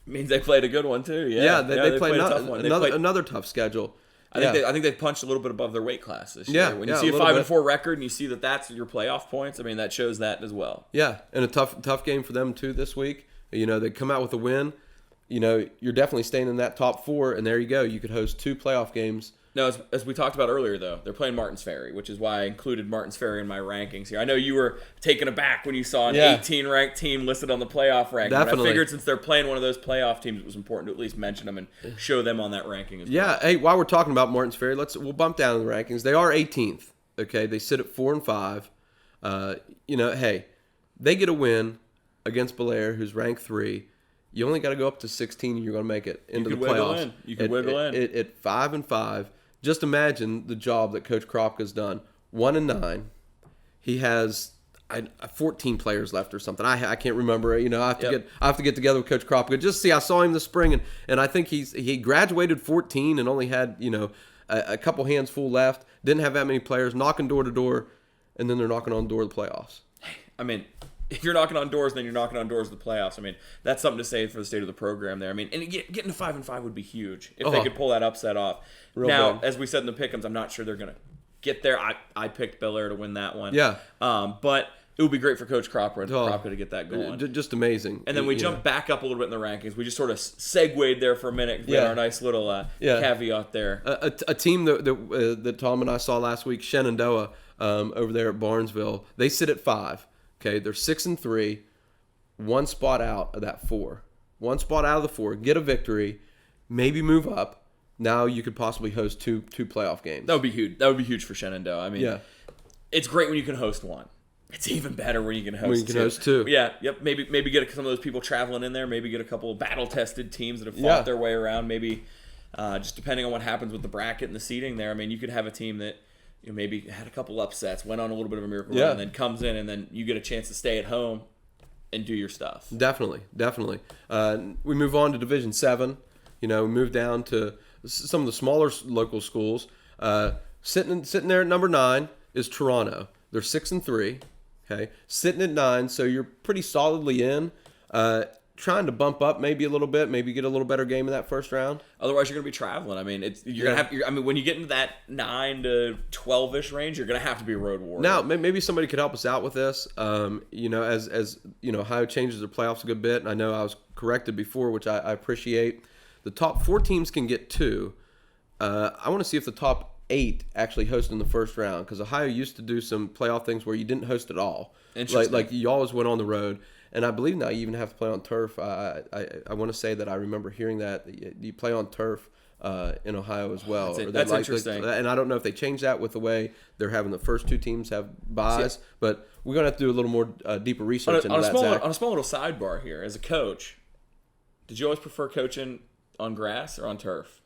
Means they played a good one too. Yeah, they played a tough one. Another tough schedule. I think they've punched a little bit above their weight class this year. Yeah, When you see a 5-4 record and you see that that's your playoff points, I mean that shows that as well. Yeah, and a tough game for them too this week. They come out with a win. You're definitely staying in that top 4, and there you go. You could host 2 playoff games. Now, as we talked about earlier, though, they're playing Martins Ferry, which is why I included Martins Ferry in my rankings here. I know you were taken aback when you saw an 18-ranked team listed on the playoff ranking. Definitely. But I figured since they're playing one of those playoff teams, it was important to at least mention them and show them on that ranking as well. Yeah, hey, while we're talking about Martins Ferry, we'll bump down the rankings. They are 18th. Okay, they sit at 4-5. Hey, they get a win against Belair, who's ranked 3. You only got to go up to 16 and you're going to make it into the could wiggle playoffs. in. You could wiggle in. At 5-5, just imagine the job that Coach Kropka's done. 1-9. He has 14 players left or something. I can't remember. You know, I have to get together with Coach Kropka. Just see, I saw him this spring, and I think he graduated 14 and only had, you know, a couple hands full left. Didn't have that many players, knocking door to door, and then they're knocking on the door of the playoffs. I mean, if you're knocking on doors, then you're knocking on doors of the playoffs. I mean, that's something to say for the state of the program there. I mean, and getting to 5-5 would be huge if they could pull that upset off. Now, as we said in the pick'ems, I'm not sure they're going to get there. I picked Bel Air to win that one. Yeah. But it would be great for Coach Cropper to get that going. Just amazing. And then we jump back up a little bit in the rankings. We just sort of segued there for a minute. We had our nice little caveat there. A team that Tom and I saw last week, Shenandoah, over there at Barnesville, they sit at 5. Okay, they're 6-3, one spot out of that 4. One spot out of the 4. Get a victory, maybe move up. Now you could possibly host two playoff games. That would be huge. That would be huge for Shenandoah. I mean, it's great when you can host one. It's even better when you can host two. Yeah, yep. Maybe get some of those people traveling in there. Maybe get a couple of battle-tested teams that have fought their way around. Maybe just depending on what happens with the bracket and the seeding there. I mean, you could have a team that maybe had a couple upsets, went on a little bit of a miracle run, and then comes in, and then you get a chance to stay at home and do your stuff. Definitely. We move on to Division 7. We move down to some of the smaller local schools. Sitting there at number 9 is Toronto. They're 6-3. Okay, sitting at 9, so you're pretty solidly in. Trying to bump up maybe a little bit, maybe get a little better game in that first round. Otherwise, you're going to be traveling. I mean, you're going to have. I mean, when you get into that 9 to 12ish range, you're going to have to be a road warrior. Now, maybe somebody could help us out with this. As Ohio changes their playoffs a good bit, and I know I was corrected before, which I appreciate. The top 4 teams can get 2. I want to see if the top 8 actually host in the first round, because Ohio used to do some playoff things where you didn't host at all. Interesting. Like you always went on the road. And I believe now you even have to play on turf. I want to say that I remember hearing that you play on turf in Ohio as well. That's interesting. And I don't know if they changed that with the way they're having the first 2 teams have buys, but we're going to have to do a little more deeper research into that, Zach. On a small little sidebar here, as a coach, did you always prefer coaching on grass or on turf?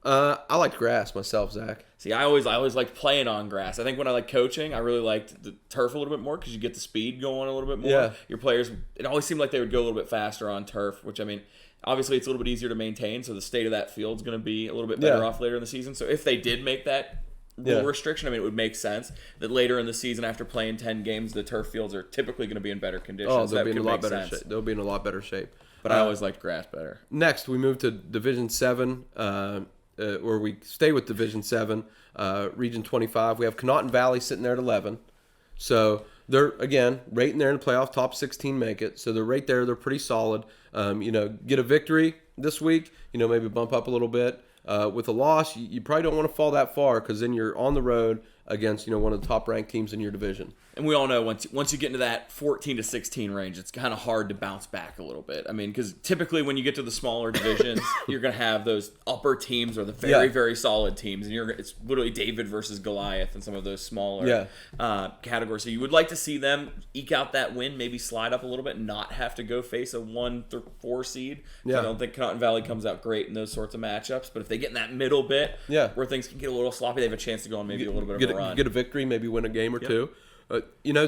I liked grass myself, Zach. See, I always liked playing on grass. I think when I liked coaching, I really liked the turf a little bit more because you get the speed going a little bit more. Yeah. Your players, it always seemed like they would go a little bit faster on turf, which, I mean, obviously it's a little bit easier to maintain, so the state of that field's going to be a little bit better off later in the season. So if they did make that rule restriction, I mean, it would make sense that later in the season, after playing 10 games, the turf fields are typically going to be in better condition. Oh, they'll be in a lot better shape. They'll be in a lot better shape. But I always liked grass better. Next, we move to Division 7. Where we stay with Division 7, Region 25. We have Connaughton Valley sitting there at 11. So they're, again, right in there in the playoff. Top 16 make it. So they're right there. They're pretty solid. Get a victory this week, maybe bump up a little bit. With a loss, you probably don't want to fall that far, because then you're on the road against one of the top-ranked teams in your division. And we all know once you get into that 14 to 16 range, it's kind of hard to bounce back a little bit. I mean, because typically when you get to the smaller divisions, you're going to have those upper teams or the very, very solid teams. And it's literally David versus Goliath in some of those smaller categories. So you would like to see them eke out that win, maybe slide up a little bit, and not have to go face a 1-4 seed. I don't think Connaughton Valley comes out great in those sorts of matchups. But if they get in that middle bit where things can get a little sloppy, they have a chance to go on maybe a little bit of a run. Get a victory, maybe win a game or two.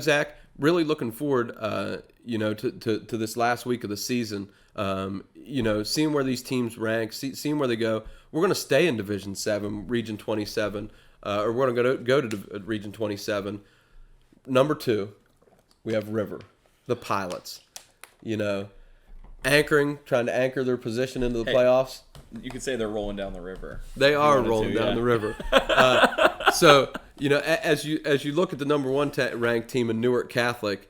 Zach, really looking forward, to this last week of the season. Seeing where these teams rank, seeing where they go. We're going to stay in Division 7, Region 27, or we're going to go to Region 27. Number 2, we have River, the Pilots. Trying to anchor their position into the playoffs. You could say they're rolling down the river. They are rolling down the river. So, as you look at the number 1 ranked team in Newark Catholic,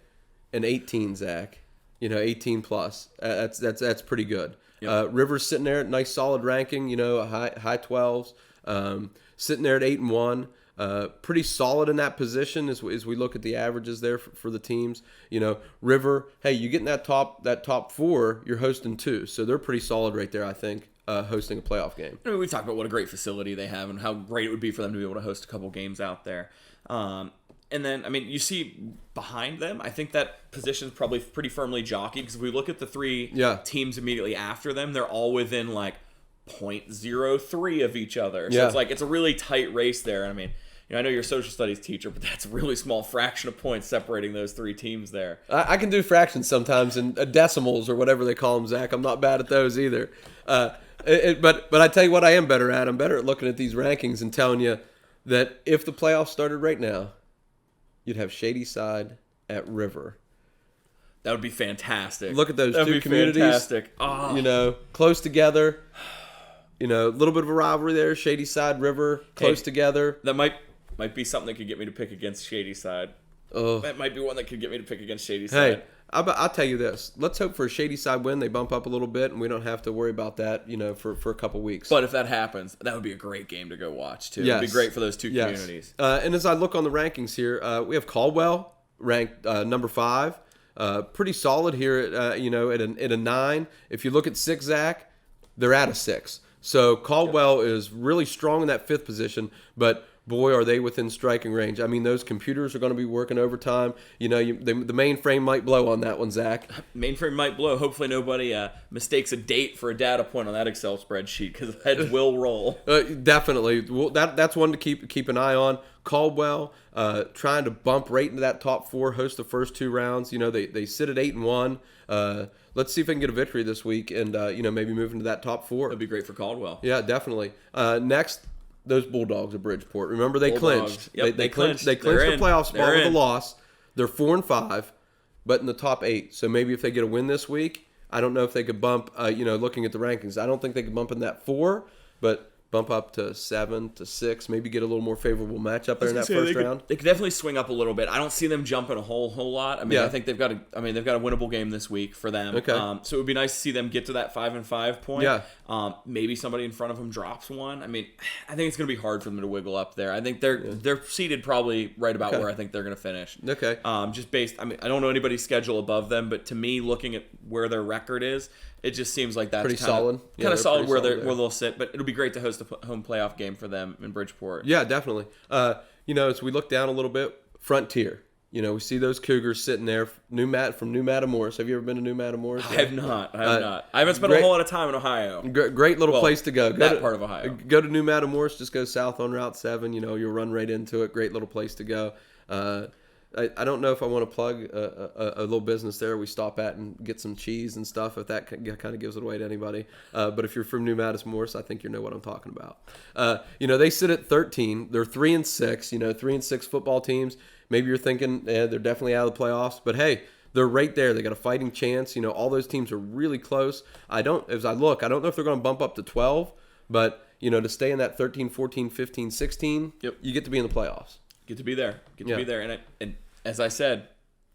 an 18, Zach, 18 plus, that's pretty good. Yep. River's sitting there at nice solid ranking, high 12s, sitting there at 8-1. Pretty solid in that position as we look at the averages there for the teams. River, hey, you get in that top 4, you're hosting 2, so they're pretty solid right there, I think, hosting a playoff game. I mean, we talked about what a great facility they have and how great it would be for them to be able to host a couple games out there. And then, I mean, you see behind them, I think that position's probably pretty firmly jockeyed, because if we look at the three teams immediately after them, they're all within like 0.03 of each other. So it's a really tight race there. And I mean, I know you're a social studies teacher, but that's a really small fraction of points separating those three teams there. I can do fractions sometimes and decimals or whatever they call them, Zach. I'm not bad at those either. But I tell you what I am better at. I'm better at looking at these rankings and telling you that if the playoffs started right now, you'd have Shady Side at River. That would be fantastic. Look at those That'd two be communities. Fantastic. Oh. Close together. A little bit of a rivalry there. Shady Side, River, close together. That might be something that could get me to pick against Shady Side. Oh. That might be one that could get me to pick against Shady Hey, Side. I'll tell you this. Let's hope for a Shady Side win. They bump up a little bit, and we don't have to worry about that, for a couple weeks. But if that happens, that would be a great game to go watch, too. Yes. It would be great for those two communities. And as I look on the rankings here, we have Caldwell ranked number 5. Pretty solid here at a 9. If you look at 6, Zach, they're at a 6. So Caldwell is really strong in that 5th position, but boy, are they within striking range. I mean, those computers are going to be working overtime. The mainframe might blow on that one, Zach. Mainframe might blow. Hopefully nobody mistakes a date for a data point on that Excel spreadsheet, because heads will roll. Definitely. Well, that's one to keep an eye on. Caldwell trying to bump right into that top 4, host the first 2 rounds. They sit at 8-1. Let's see if they can get a victory this week and maybe move into that top 4. That'd be great for Caldwell. Yeah, definitely. Next, those Bulldogs of Bridgeport. Remember, they clinched. Yep, they clinched. They clinched the playoff spot with a loss. They're 4-5, but in the top 8. So maybe if they get a win this week, I don't know if they could bump. Looking at the rankings, I don't think they could bump in that 4, but bump up to 7 to 6, maybe get a little more favorable matchup there in that first round. They could definitely swing up a little bit. I don't see them jumping a whole lot. I mean, I think they've got a winnable game this week for them. Okay. So it would be nice to see them get to that 5-5 point. Yeah. Maybe somebody in front of them drops one. I mean, I think it's going to be hard for them to wiggle up there. I think they're seated probably right about where I think they're going to finish. Okay. Just based, I don't know anybody's schedule above them, but to me, looking at where their record is, it just seems like that's pretty solid. Kind of solid where they'll sit. But it'll be great to host a home playoff game for them in Bridgeport. Yeah, definitely. As we look down a little bit, Frontier. We see those Cougars sitting there. From New Matamoros. Have you ever been to New Matamoros? I have not. I haven't spent a whole lot of time in Ohio. Great little place to go. Part of Ohio. Go to New Matamoros. Just go south on Route 7. You'll run right into it. Great little place to go. I don't know if I want to plug a little business there we stop at and get some cheese and stuff, if that kind of gives it away to anybody. But if you're from New Matamoros, I think you know what I'm talking about. They sit at 13. They're 3-6. 3-6 football teams. Maybe you're thinking they're definitely out of the playoffs, but hey, they're right there. They got a fighting chance. All those teams are really close. I don't know if they're going to bump up to 12, but to stay in that 13, 14, 15, 16, you get to be in the playoffs. Get to be there. To be there. And as I said,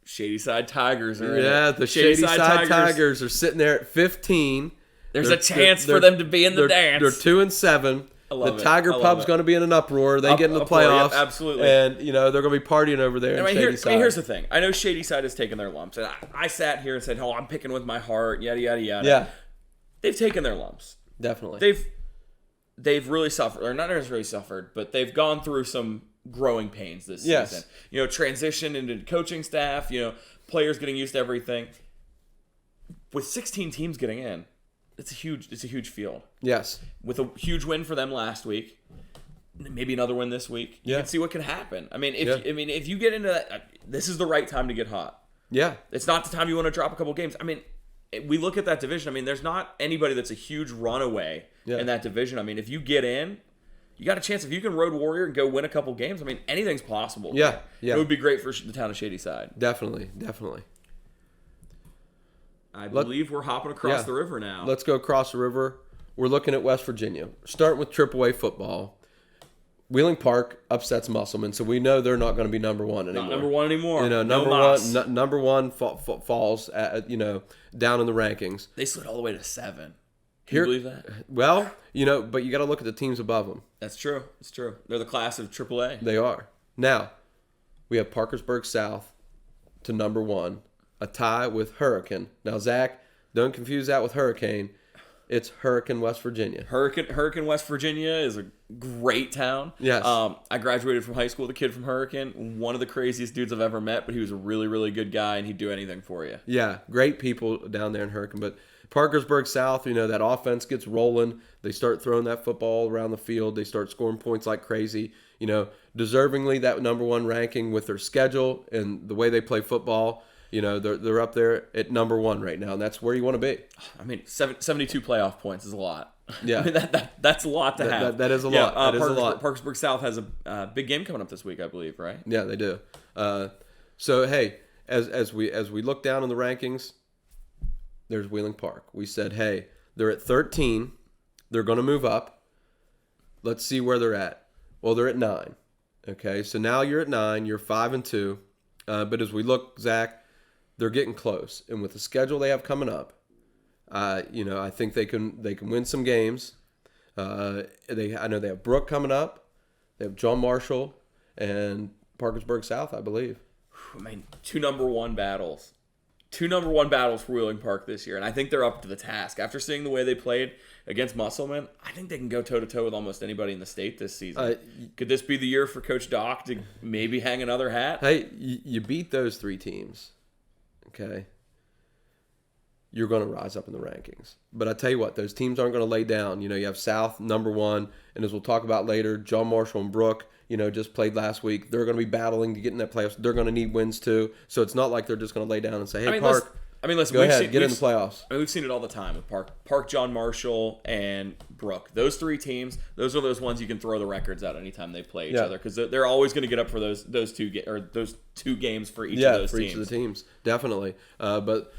Shady Side Tigers are the Shady Side Tigers are sitting there at 15. There's a chance for them to be in the dance. They're 2-7. The Tiger Pub's going to be in an uproar. They get in the playoffs. Yep, absolutely. And, they're going to be partying over there in Shady Side. Here's the thing. I know Shady Side has taken their lumps. And I sat here and said, I'm picking with my heart, yada, yada, yada. Yeah. They've taken their lumps. Definitely. They've really suffered, or not necessarily suffered, but they've gone through some growing pains this season. Transition into coaching staff, players getting used to everything. With 16 teams getting in, it's a huge field. Yes. With a huge win for them last week, maybe another win this week. You can see what can happen. If you get into that, this is the right time to get hot. Yeah. It's not the time you want to drop a couple games. We look at that division. There's not anybody that's a huge runaway in that division. If you get in, you got a chance. If you can road warrior and go win a couple games, anything's possible. Yeah. It would be great for the town of Shady Side. Definitely. I believe we're hopping across the river now. Let's go across the river. We're looking at West Virginia. Starting with AAA football. Wheeling Park upsets Musselman, so we know they're not going to be number one anymore. Not number one anymore. Number one falls at, down in the rankings. They slid all the way to 7. Can you believe that? Well, but you got to look at the teams above them. That's true. It's true. They're the class of AAA. They are. Now, we have Parkersburg South to number 1, a tie with Hurricane. Now, Zach, don't confuse that with Hurricane. It's Hurricane, West Virginia. Hurricane, West Virginia is a great town. Yes. I graduated from high school with a kid from Hurricane. One of the craziest dudes I've ever met, but he was a really, really good guy, and he'd do anything for you. Yeah, great people down there in Hurricane. But Parkersburg South, that offense gets rolling. They start throwing that football around the field. They start scoring points like crazy. Deservingly that number 1 ranking with their schedule and the way they play football. They're up there at number 1 right now, and that's where you want to be. I mean, 72 playoff points is a lot. Yeah, I mean, that's a lot to have. That is a lot. That is a lot. Parkersburg South has a big game coming up this week, I believe, right? Yeah, they do. So hey, as we look down in the rankings, there's Wheeling Park. We said, hey, they're at 13. They're going to move up. Let's see where they're at. Well, they're at 9. Okay, so now you're at 9. You're 5-2. But as we look, Zach, they're getting close, and with the schedule they have coming up, I think they can win some games. I know they have Brooke coming up. They have John Marshall and Parkersburg South, I believe. I mean, 2 number 1 battles. 2 number 1 battles for Wheeling Park this year, and I think they're up to the task. After seeing the way they played against Musselman, I think they can go toe-to-toe with almost anybody in the state this season. Could this be the year for Coach Doc to maybe hang another hat? Hey, you beat those 3 teams, okay? You're going to rise up in the rankings. But I tell you what, those teams aren't going to lay down. You have South, number 1, and as we'll talk about later, John Marshall and Brooke, just played last week. They're going to be battling to get in that playoffs. They're going to need wins too. So it's not like they're just going to lay down and say, hey, Park, listen, go ahead, get in the playoffs. We've seen it all the time with Park, John Marshall, and Brooke. Those 3 teams, those are those ones you can throw the records out anytime they play each other, because they're always going to get up for those 2 games for each of those for teams. Each of the teams, definitely. But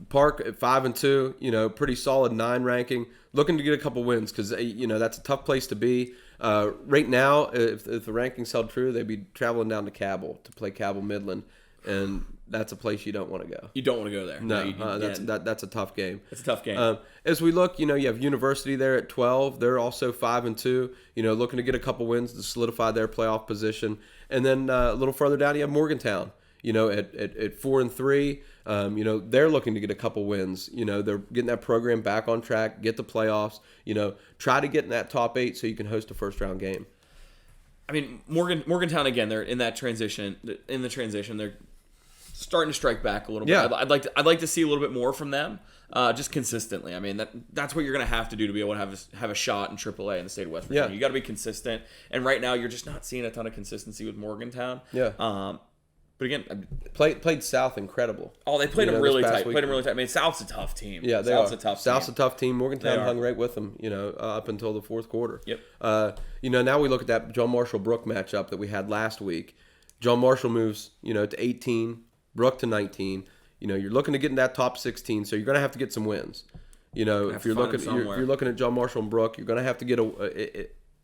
Park at 5-2, pretty solid 9 ranking. Looking to get a couple wins because that's a tough place to be. Right now, if the rankings held true, they'd be traveling down to Cabell to play Cabell Midland, and that's a place you don't want to go. You don't want to go there. No, that's a tough game. It's a tough game. As we look, you have University there at 12. They're also 5-2. Looking to get a couple wins to solidify their playoff position, and then a little further down, you have Morgantown. At 4-3. They're looking to get a couple wins. They're getting that program back on track, get the playoffs. Try to get in that top 8 so you can host a first-round game. I mean, Morgantown again. They're in that transition. In the transition, they're starting to strike back a little bit. Yeah. I'd like to see a little bit more from them, just consistently. I mean, that's what you're going to have to do to be able to have a shot in AAA in the state of West Virginia. Yeah. You got to be consistent, and right now you're just not seeing a ton of consistency with Morgantown. Yeah. But again, played South incredible. Oh, they played them really tight. Week. Played them really tight. I mean, South's a tough team. Yeah, South's a tough South's team. a tough team. Morgantown hung right with them, up until the 4th quarter. Yep. Now we look at that John Marshall-Brooke matchup that we had last week. John Marshall moves, to 18, Brooke to 19. You're looking to get in that top 16, so you're going to have to get some wins. If you're looking at John Marshall and Brooke, you're going to have to get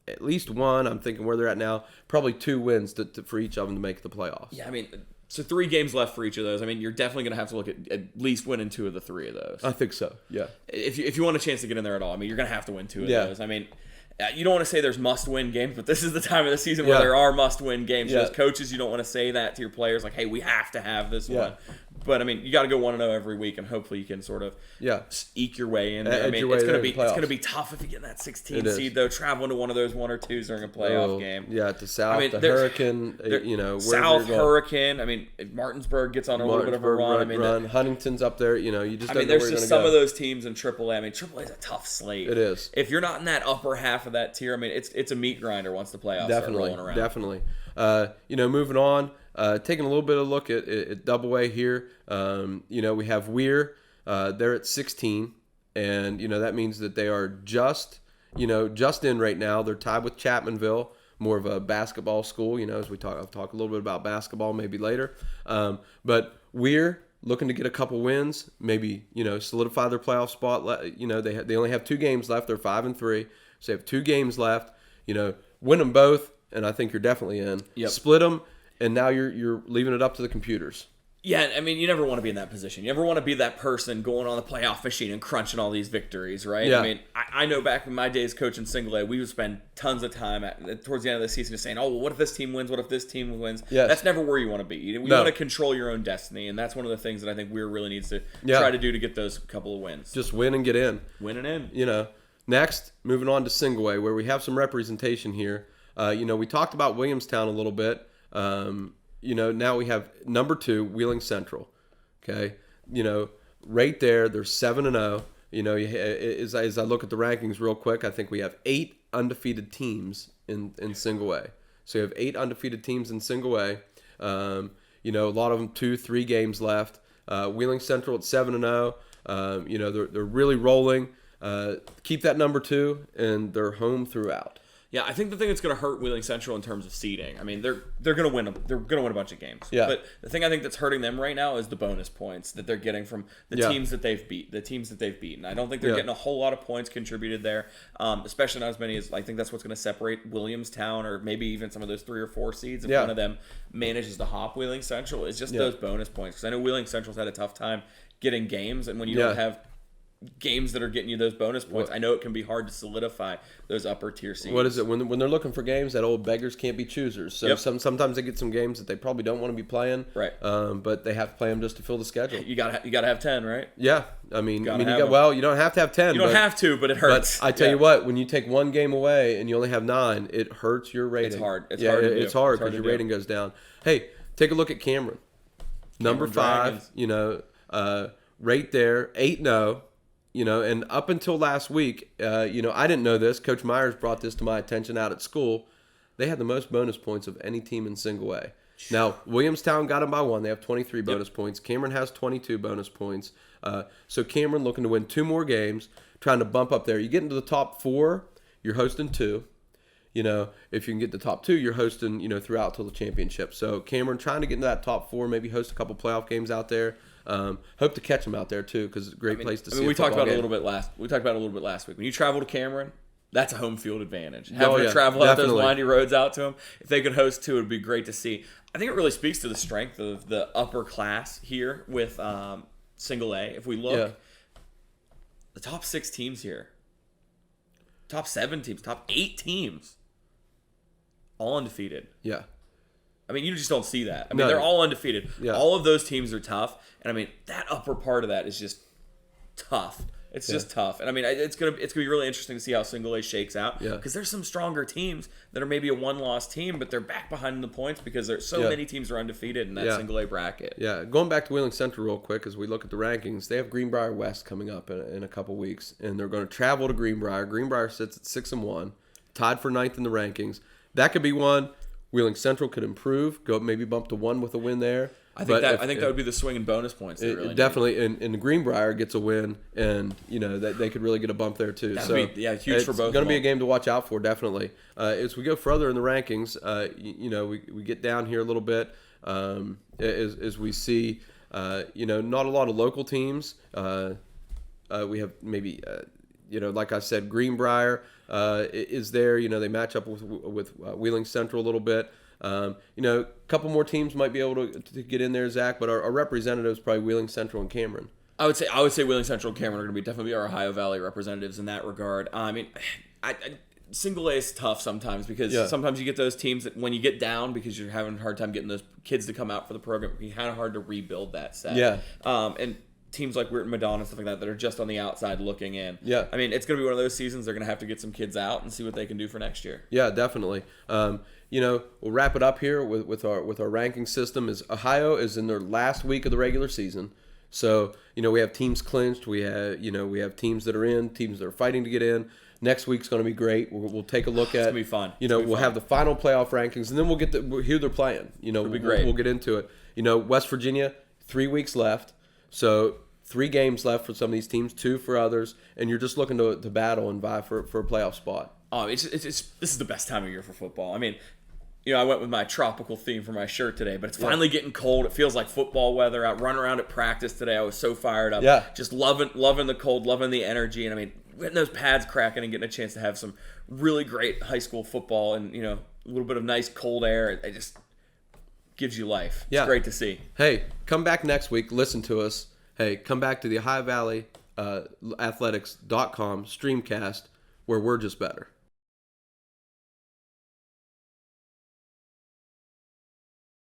at least one. I'm thinking where they're at now, probably 2 wins for each of them to make the playoffs. Yeah, I mean, so 3 games left for each of those. I mean, you're definitely going to have to look at least winning 2 of the 3 of those. I think so. Yeah. If you want a chance to get in there at all, I mean, you're going to have to win 2 of those. I mean, you don't want to say there's must-win games, but this is the time of the season where there are must-win games. Yeah. As coaches, you don't want to say that to your players, like, hey, we have to have this one. But I mean, you got to go 1-0 every week, and hopefully you can sort of eke your way in there. I mean, it's going to be tough if you get in that 16 seed though, traveling to one of those 1 or 2s during a playoff game. Yeah, to South, to Hurricane, South Hurricane. I mean, if Martinsburg gets on a little bit of a run. I mean, Huntington's up there. You just. Don't know there's where just some of those teams in AAA. I mean, AAA is a tough slate. It is. If you're not in that upper half of that tier, I mean, it's a meat grinder once the playoffs start rolling around. Definitely. Moving on. Taking a little bit of a look at Double A here. We have Weir. They're at 16, and that means that they are just in right now. They're tied with Chapmanville, more of a basketball school. As we talk, I'll talk a little bit about basketball maybe later. But Weir looking to get a couple wins, maybe solidify their playoff spot. They only have 2 games left. They're 5-3, so they have 2 games left. Win them both, and I think you're definitely in. Yep. Split them. And now you're leaving it up to the computers. Yeah, I mean, you never want to be in that position. You never want to be that person going on the playoff machine and crunching all these victories, right? Yeah. I mean, I know back in my days coaching single A, we would spend tons of time towards the end of the season just saying, oh, well, what if this team wins? What if this team wins? Yes. That's never where you want to be. You No. want to control your own destiny, and that's one of the things that I think Weir really needs to try to do to get those couple of wins. Just win and get in. Winning in. You know, next, moving on to single A, where we have some representation here. We talked about Williamstown a little bit. Now we have number 2, Wheeling Central. Okay, right there, they're 7-0. As I look at the rankings real quick, I think we have 8 undefeated teams in single A. So you have 8 undefeated teams in single A. A lot of them 2-3 games left. Wheeling Central at 7-0. They're really rolling. Keep that number 2, and they're home throughout. Yeah, I think the thing that's going to hurt Wheeling Central in terms of seeding. I mean, they're going to win. They're going to win a bunch of games. Yeah. But the thing I think that's hurting them right now is the bonus points that they're getting from the teams that they've beaten. I don't think they're getting a whole lot of points contributed there, especially not as many as I think that's what's going to separate Williamstown or maybe even some of those 3 or 4 seeds if one of them manages to hop Wheeling Central. It's just those bonus points because I know Wheeling Central's had a tough time getting games, and when you don't have games that are getting you those bonus points, I know it can be hard to solidify those upper tier seeds. What is it when they're looking for games? That old beggars can't be choosers. So sometimes they get some games that they probably don't want to be playing, right? But they have to play them just to fill the schedule. You gotta have 10, right? Yeah, you don't have to have 10. You don't have to, but it hurts. But I tell you what, when you take one game away and you only have 9, it hurts your rating. It's hard. It's hard because your rating goes down. Hey, take a look at Cameron, number 5. Right there, 8-0. And up until last week, I didn't know this. Coach Myers brought this to my attention out at school. They had the most bonus points of any team in single A. Now, Williamstown got them by 1. They have 23 bonus points. Cameron has 22 bonus points. So Cameron looking to win 2 more games, trying to bump up there. You get into the top 4, you're hosting 2. If you can get the top 2, you're hosting, throughout till the championship. So Cameron trying to get into that top 4, maybe host a couple playoff games out there. Hope to catch them out there too, because it's a great place to see. We talked about it a little bit last week. When you travel to Cameron, that's a home field advantage. Having to travel out those windy roads out to them, if they could host 2, it would be great to see. I think it really speaks to the strength of the upper class here with single A. If we look, the top 6 teams here, top 7 teams, top 8 teams, all undefeated. Yeah. I mean, you just don't see that. I mean, they're all undefeated. Yeah. All of those teams are tough. And, I mean, that upper part of that is just tough. It's just tough. And, I mean, it's gonna be really interesting to see how single A shakes out. Yeah. Because there's some stronger teams that are maybe a one-loss team, but they're back behind in the points because there's so many teams are undefeated in that single A bracket. Yeah. Going back to Wheeling Central real quick as we look at the rankings, they have Greenbrier West coming up in a couple weeks. And they're going to travel to Greenbrier. Greenbrier sits at 6-1, tied for 9th in the rankings. That could be one. Wheeling Central could improve, go maybe bump to 1 with a win there. I think that would be the swing and bonus points. Definitely, and Greenbrier gets a win, and that they could really get a bump there too. That'd be huge for both. It's going to be a game to watch out for, definitely. As we go further in the rankings, we get down here a little bit as we see, not a lot of local teams. We have maybe. Like I said, Greenbrier is there. They match up with Wheeling Central a little bit. A couple more teams might be able to get in there, Zach, but our representatives probably Wheeling Central and Cameron. I would say Wheeling Central and Cameron are going to definitely be our Ohio Valley representatives in that regard. I mean, single A is tough sometimes because sometimes you get those teams that when you get down because you're having a hard time getting those kids to come out for the program, it's kind of hard to rebuild that set. Yeah. And teams like Weirton and Madonna and stuff like that are just on the outside looking in. Yeah. I mean, it's going to be one of those seasons they're going to have to get some kids out and see what they can do for next year. Yeah, definitely. We'll wrap it up here with our ranking system. Is Ohio is in their last week of the regular season. So, we have teams clinched. We have teams that are in, teams that are fighting to get in. Next week's going to be great. We'll take a look at. It's going to be fun. We'll have the final playoff rankings, and then we'll get who they're playing. It'll be great. We'll get into it. West Virginia, 3 weeks left. So 3 games left for some of these teams, 2 for others, and you're just looking to battle and vie for a playoff spot. Oh, this is the best time of year for football. I mean, I went with my tropical theme for my shirt today, but it's finally getting cold. It feels like football weather. I run around at practice today. I was so fired up. Yeah. Just loving the cold, loving the energy, and I mean, getting those pads cracking and getting a chance to have some really great high school football and a little bit of nice cold air. gives you life. It's Yeah. great to see. Hey, come back next week. Listen to us. Hey, come back to the Ohio Valley Athletics.com streamcast where we're just better.